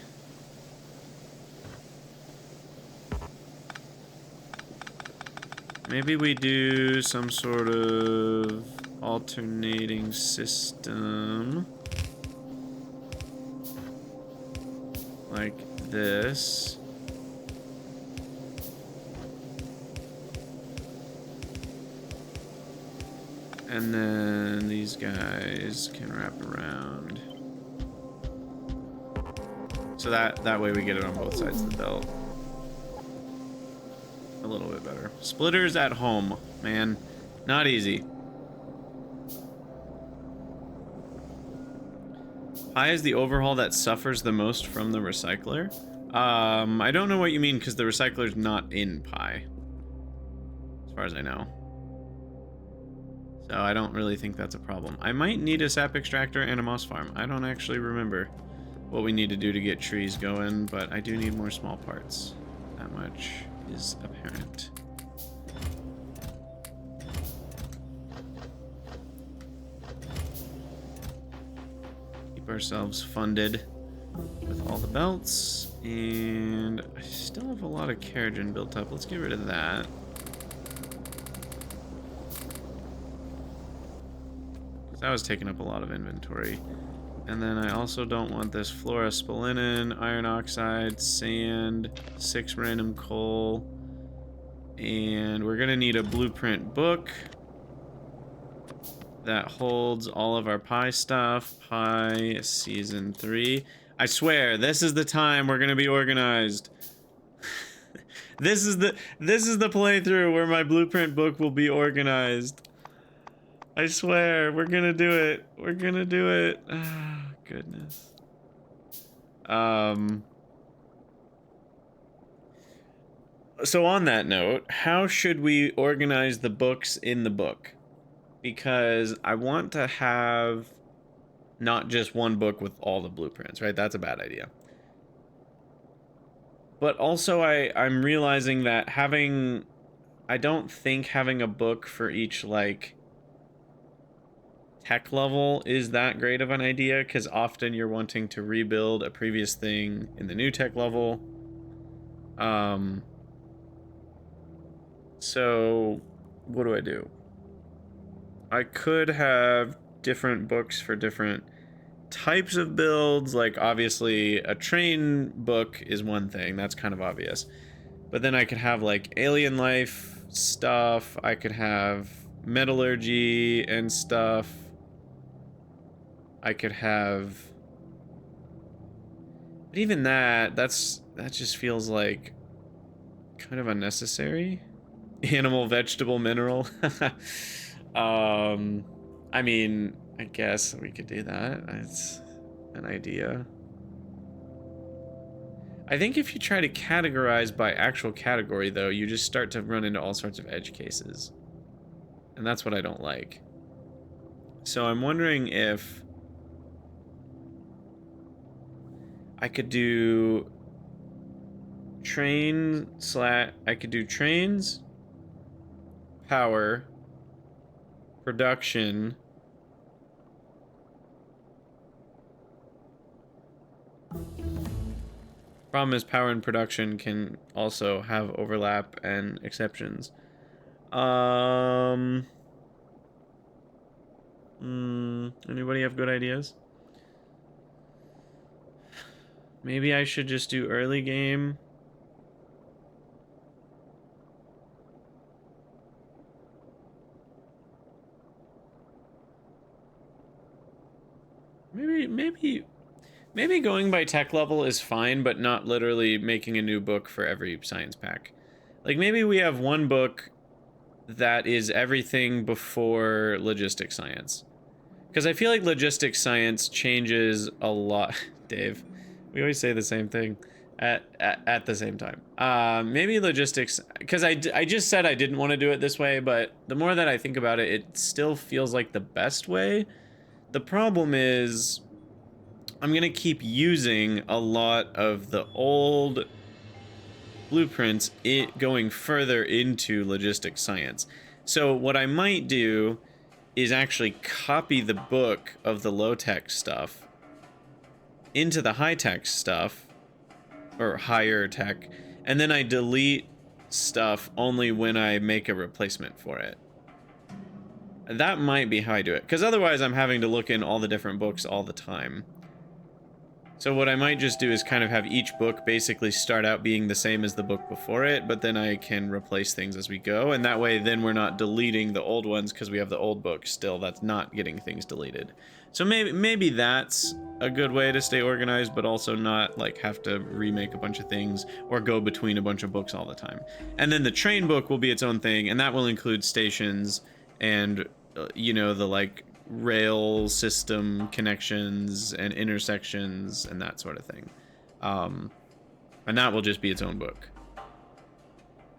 Maybe we do some sort of alternating system. Like this. And then these guys can wrap around. So that way we get it on both sides of the belt. A little bit better. Splitters at home, man. Not easy. Pi is the overhaul that suffers the most from the recycler. I don't know what you mean because the recycler's not in Pi. As far as I know. So I don't really think that's a problem. I might need a sap extractor and a moss farm. I don't actually remember what we need to do to get trees going, but I do need more small parts. That much is apparent. Keep ourselves funded with all the belts, and I still have a lot of Keratin built up. Let's get rid of that. That was taking up a lot of inventory. And then I also don't want this fluorospolinen, iron oxide, sand, 6 random coal. And we're gonna need a blueprint book that holds all of our Pi stuff. Pi Season 3. I swear, this is the time we're gonna be organized. This is the playthrough where my blueprint book will be organized. I swear, we're gonna do it. We're gonna do it. Oh, goodness. So on that note, how should we organize the books in the book? Because I want to have not just one book with all the blueprints, right? That's a bad idea. But also I'm realizing that I don't think having a book for each, like, tech level is that great of an idea, because often you're wanting to rebuild a previous thing in the new tech level. So what do? I could have different books for different types of builds. Like, obviously a train book is one thing, that's kind of obvious, but then I could have like alien life stuff, I could have metallurgy and stuff, I could have, but even that just feels like kind of unnecessary. Animal, vegetable, mineral. I mean, I guess we could do that. It's an idea. I think if you try to categorize by actual category, though, you just start to run into all sorts of edge cases. And that's what I don't like. So I'm wondering if I could do I could do trains, power, production, problem is power and production can also have overlap and exceptions. Anybody have good ideas? Maybe I should just do early game. Maybe going by tech level is fine, but not literally making a new book for every science pack. Like, maybe we have one book that is everything before logistics science. Because I feel like logistics science changes a lot. Dave, we always say the same thing at the same time. Maybe logistics, because I just said I didn't want to do it this way, but the more that I think about it, it still feels like the best way. The problem is I'm gonna keep using a lot of the old blueprints going further into logistics science. So what I might do is actually copy the book of the low-tech stuff into the high-tech stuff, or higher tech, and then I delete stuff only when I make a replacement for it. That might be how I do it, because otherwise I'm having to look in all the different books all the time. So what I might just do is kind of have each book basically start out being the same as the book before it, but then I can replace things as we go, and that way then we're not deleting the old ones because we have the old book still that's not getting things deleted. So maybe that's a good way to stay organized, but also not like have to remake a bunch of things or go between a bunch of books all the time. And then the train book will be its own thing, and that will include stations and you know, the like rail system connections and intersections and that sort of thing. And that will just be its own book.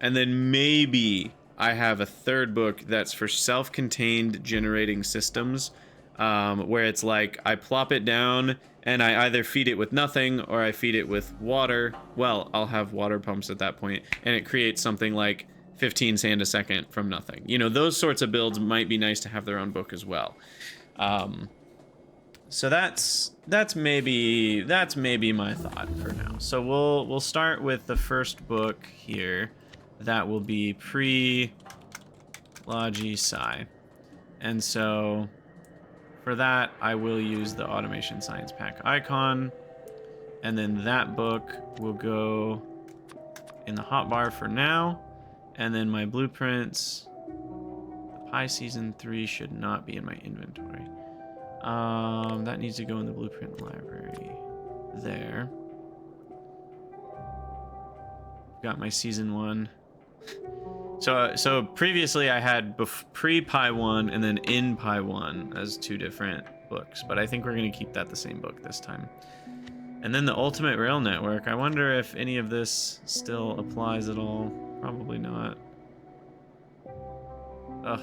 And then maybe I have a third book that's for self-contained generating systems, where it's like I plop it down and I either feed it with nothing or I feed it with water. Well, I'll have water pumps at that point, and it creates something like 15 sand a second from nothing. You know, those sorts of builds might be nice to have their own book as well. So that's maybe my thought for now. So we'll start with the first book here. That will be pre-Logi Sci. And so for that, I will use the Automation Science Pack icon. And then that book will go in the hotbar for now. And then my blueprints, the Pi Season 3 should not be in my inventory. That needs to go in the blueprint library there. Got my Season 1. So previously I had pre-Pi 1 and then in Pi 1 as two different books, but I think we're going to keep that the same book this time. And then the Ultimate Rail Network, I wonder if any of this still applies at all. Probably not. Ugh,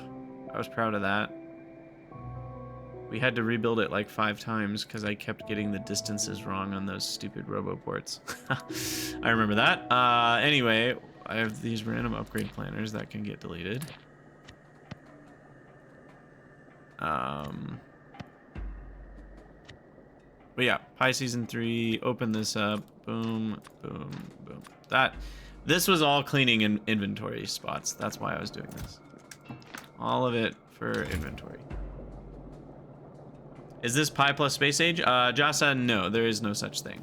I was proud of that. We had to rebuild it like 5 times because I kept getting the distances wrong on those stupid roboports. I remember that. Anyway, I have these random upgrade planners that can get deleted. But yeah, Pi Season 3, open this up. Boom, boom, boom. This was all cleaning in inventory spots. That's why I was doing this. All of it for inventory. Is this Pi plus Space Age? Jasa, no, there is no such thing.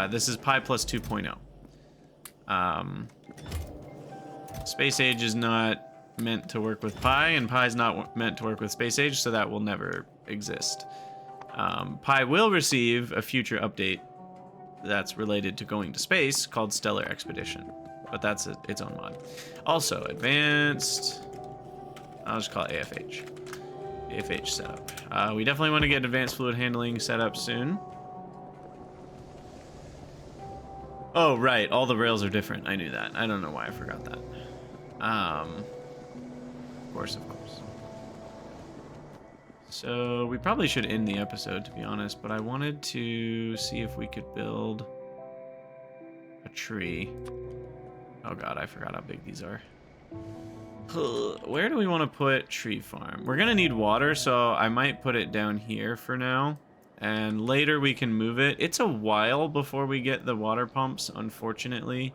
This is Pi plus 2.0. Space Age is not meant to work with Pi, and Pi is not meant to work with Space Age, so that will never exist. Pi will receive a future update that's related to going to space called Stellar Expedition, but that's its own mod. Also, advanced, I'll just call it AFH. AFH setup. We definitely want to get advanced fluid handling set up soon. Oh, right, all the rails are different. I knew that. I don't know why I forgot that. Of course. So we probably should end the episode, to be honest, but I wanted to see if we could build a tree. Oh god, I forgot how big these are. Where do we want to put tree farm? We're gonna need water, so I might put it down here for now, and later we can move it. It's a while before we get the water pumps, unfortunately.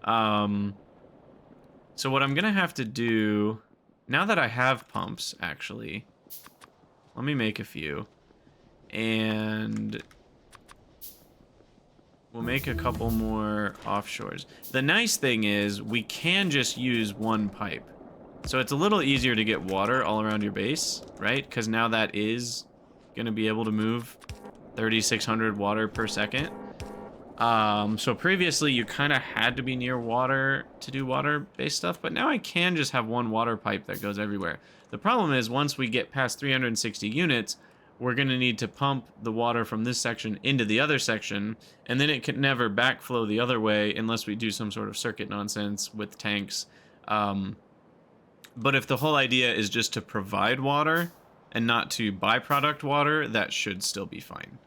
So what I'm gonna have to do, now that I have pumps, actually, let me make a few, and we'll make a couple more offshores. The nice thing is we can just use one pipe. So it's a little easier to get water all around your base, right? Because now that is going to be able to move 3,600 water per second. So previously you kind of had to be near water to do water-based stuff, but now I can just have one water pipe that goes everywhere. The problem is once we get past 360 units, we're going to need to pump the water from this section into the other section, and then it can never backflow the other way unless we do some sort of circuit nonsense with tanks. But if the whole idea is just to provide water and not to byproduct water, that should still be fine.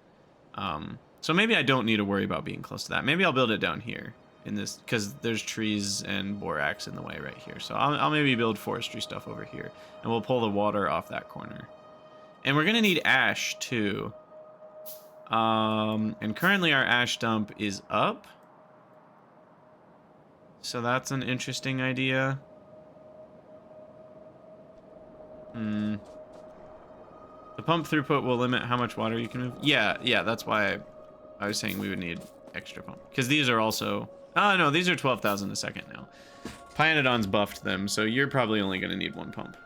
So maybe I don't need to worry about being close to that. Maybe I'll build it down here in this, because there's trees and borax in the way right here. So I'll maybe build forestry stuff over here, and we'll pull the water off that corner. And we're gonna need ash too. And currently our ash dump is up. So that's an interesting idea. The pump throughput will limit how much water you can move. Yeah, that's why I was saying we would need extra pump. Because these are also... Oh, no, these are 12,000 a second now. pYanodon's buffed them, so you're probably only going to need one pump.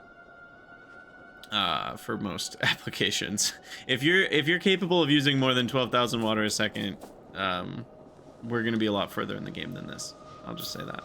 For most applications. If you're capable of using more than 12,000 water a second, we're going to be a lot further in the game than this. I'll just say that.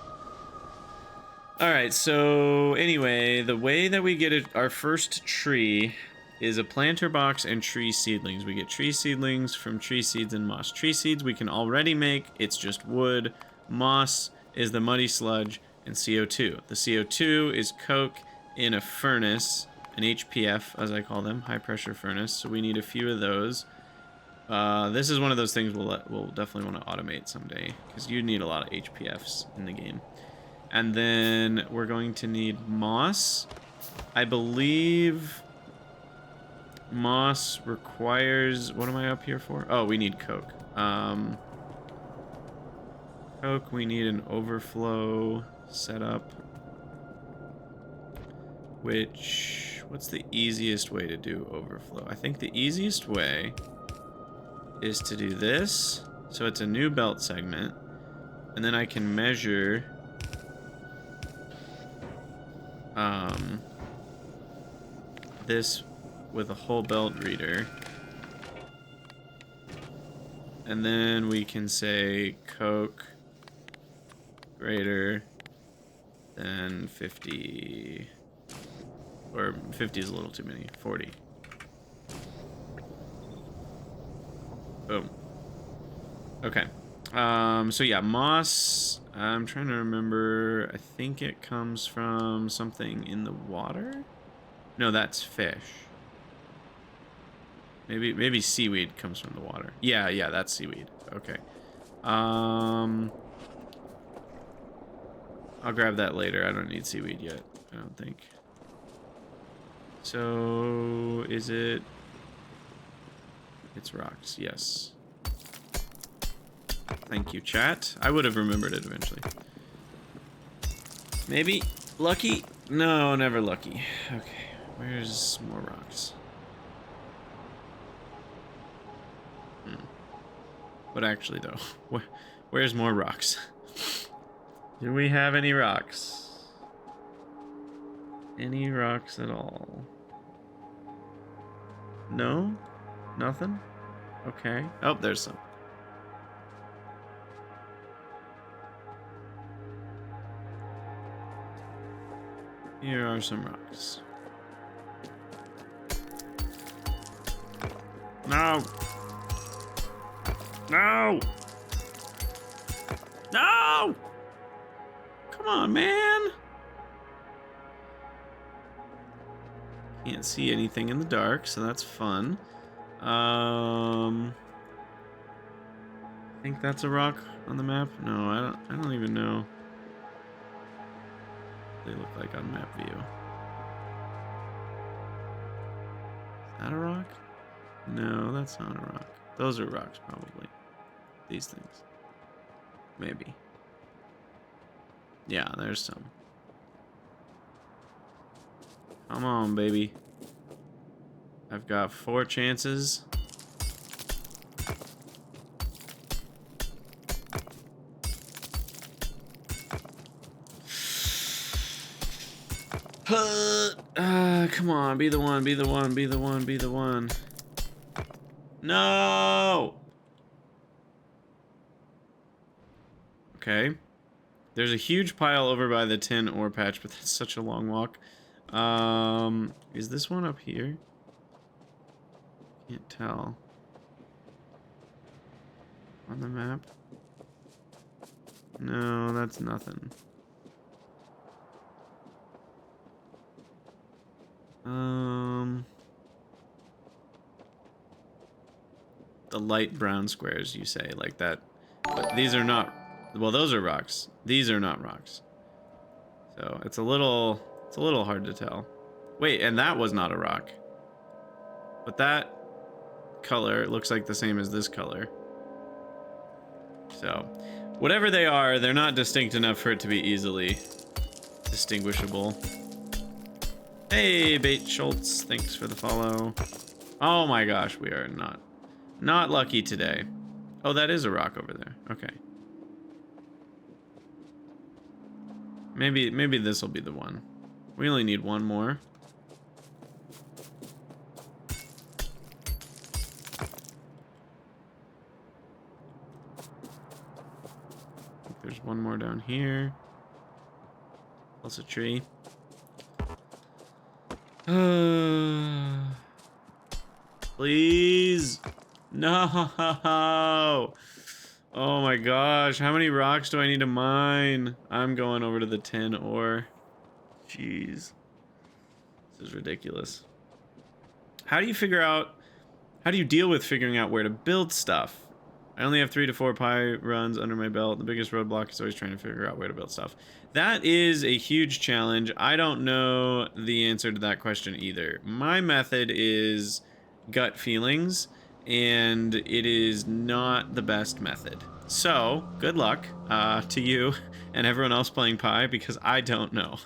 All right, so anyway, the way that we get our first tree is a planter box and tree seedlings. We get tree seedlings from tree seeds and moss. Tree seeds we can already make. It's just wood. Moss is the muddy sludge and CO2. The CO2 is coke in a furnace, an HPF, as I call them, high pressure furnace. So we need a few of those. This is one of those things we'll definitely want to automate someday, because you need a lot of HPFs in the game. And then we're going to need moss. I believe moss requires... What am I up here for? Oh, we need coke. Coke, we need an overflow setup. What's the easiest way to do overflow? I think the easiest way is to do this. So it's a new belt segment. And then I can measure... this with a whole belt reader. And then we can say coke greater than 50, or 50 is a little too many, 40. Boom. Okay. So yeah, moss, I'm trying to remember, I think it comes from something in the water? No, that's fish. Maybe seaweed comes from the water. Yeah, that's seaweed. Okay. I'll grab that later. I don't need seaweed yet, I don't think. So, is it... It's rocks, yes. Thank you, chat. I would have remembered it eventually. Maybe lucky? No, never lucky. Okay. Where's more rocks? But actually, though, where's more rocks? Do we have any rocks? Any rocks at all? No? Nothing? Okay. Oh, there's some. Here are some rocks. No! No! No! Come on, man! Can't see anything in the dark, so that's fun. I think that's a rock on the map. No, I don't even know. They look like on map view. Is that a rock? No, that's not a rock. Those are rocks, probably. These things. Maybe. Yeah, there's some. Come on, baby. I've got 4 chances. Come on, be the one, be the one, be the one, be the one. No! Okay. There's a huge pile over by the tin ore patch, but that's such a long walk. Is this one up here? Can't tell. On the map? No, that's nothing. The light brown squares, you say, like that. But these are not, well, those are rocks. These are not rocks. So it's a little hard to tell. Wait, and that was not a rock. But that color looks like the same as this color. So, whatever they are, they're not distinct enough for it to be easily distinguishable. Hey, Bait Schultz, thanks for the follow. Oh my gosh, we are not lucky today. Oh, that is a rock over there. Okay. Maybe this will be the one. We only need one more. There's one more down here. Plus a tree. Please. No. Oh my gosh. How many rocks do I need to mine? I'm going over to the 10 ore. Jeez. This is ridiculous. How do you deal with figuring out where to build stuff? I only have 3 to 4 pi runs under my belt. The biggest roadblock is always trying to figure out where to build stuff. That is a huge challenge. I don't know the answer to that question either. My method is gut feelings, and it is not the best method. So, good luck to you and everyone else playing Pi, because I don't know.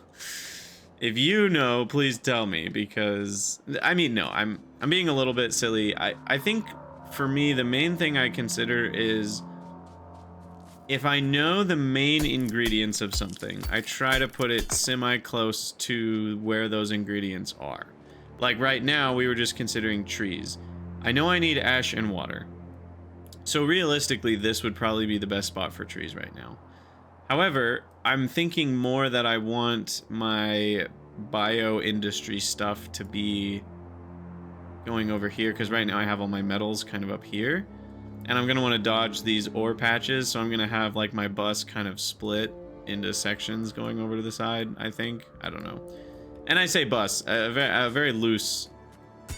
If you know, please tell me, because I mean, no, I'm being a little bit silly. I think for me, the main thing I consider is if I know the main ingredients of something, I try to put it semi-close to where those ingredients are. Like right now, we were just considering trees. I know I need ash and water. So realistically, this would probably be the best spot for trees right now. However, I'm thinking more that I want my bio-industry stuff to be going over here, because right now I have all my metals kind of up here. And I'm going to want to dodge these ore patches, so I'm going to have like my bus kind of split into sections going over to the side, I think. I don't know. And I say bus, a very loose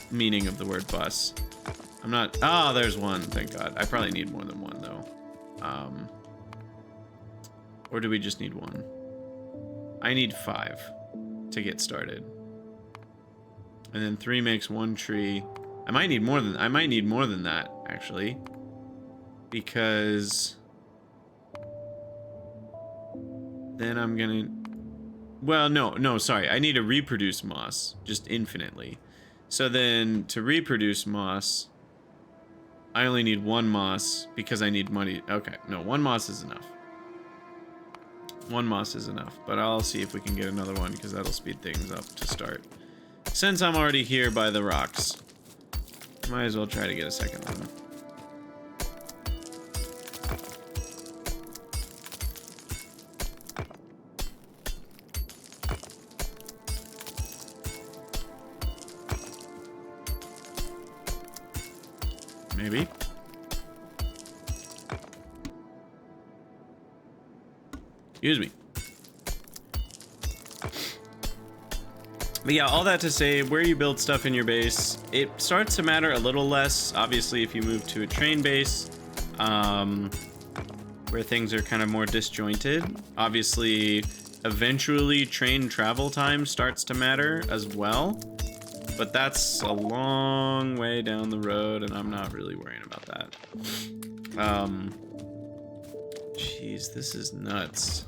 meaning of the word bus. I'm not... Oh, there's one, thank God. I probably need more than one, though. Or do we just need one? I need 5 to get started. And then 3 makes 1 tree. I might need more than that, actually. Because then I'm gonna... Well, no, sorry. I need to reproduce moss, just infinitely. So then, to reproduce moss, I only need 1 moss because I need money. Okay, no, 1 moss is enough. 1 moss is enough, but I'll see if we can get another one because that'll speed things up to start. Since I'm already here by the rocks, might as well try to get a second one. Maybe. Excuse me. But yeah, all that to say, where you build stuff in your base, it starts to matter a little less, obviously, if you move to a train base, where things are kind of more disjointed. Obviously, eventually, train travel time starts to matter as well. But that's a long way down the road, and I'm not really worrying about that. Jeez, this is nuts.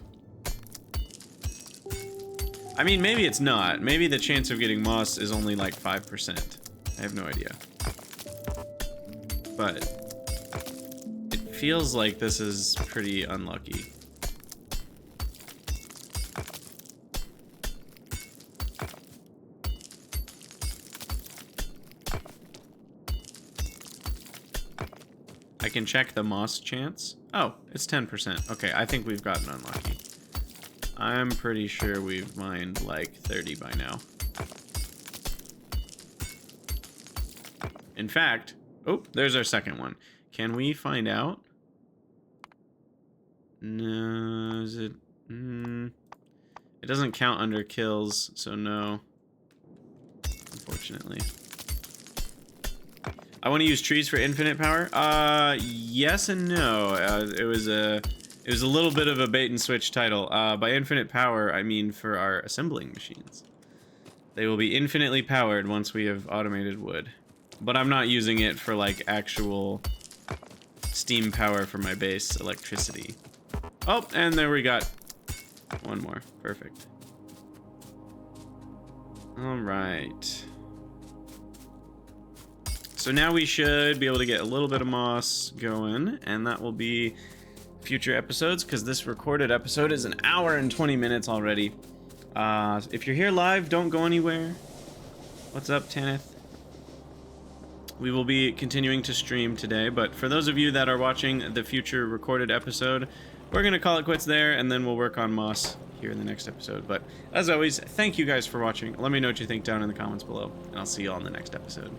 I mean, maybe it's not. Maybe the chance of getting moss is only like 5%. I have no idea. But it feels like this is pretty unlucky. I can check the moss chance. Oh, it's 10%. Okay, I think we've gotten unlucky. I'm pretty sure we've mined like 30 by now. In fact, oh, there's our second one. Can we find out? No, is it? It doesn't count under kills, so no. Unfortunately. I want to use trees for infinite power. Yes and no. It was a little bit of a bait and switch title. By infinite power, I mean for our assembling machines. They will be infinitely powered once we have automated wood. But I'm not using it for like actual steam power for my base electricity. Oh, and there we got one more. Perfect. All right. So now we should be able to get a little bit of moss going, and that will be future episodes, because this recorded episode is 1 hour and 20 minutes already. If you're here live, don't go anywhere. What's up, Tanith? We will be continuing to stream today, but for those of you that are watching the future recorded episode, we're going to call it quits there, and then we'll work on moss here in the next episode. But as always, thank you guys for watching. Let me know what you think down in the comments below, and I'll see you all in the next episode.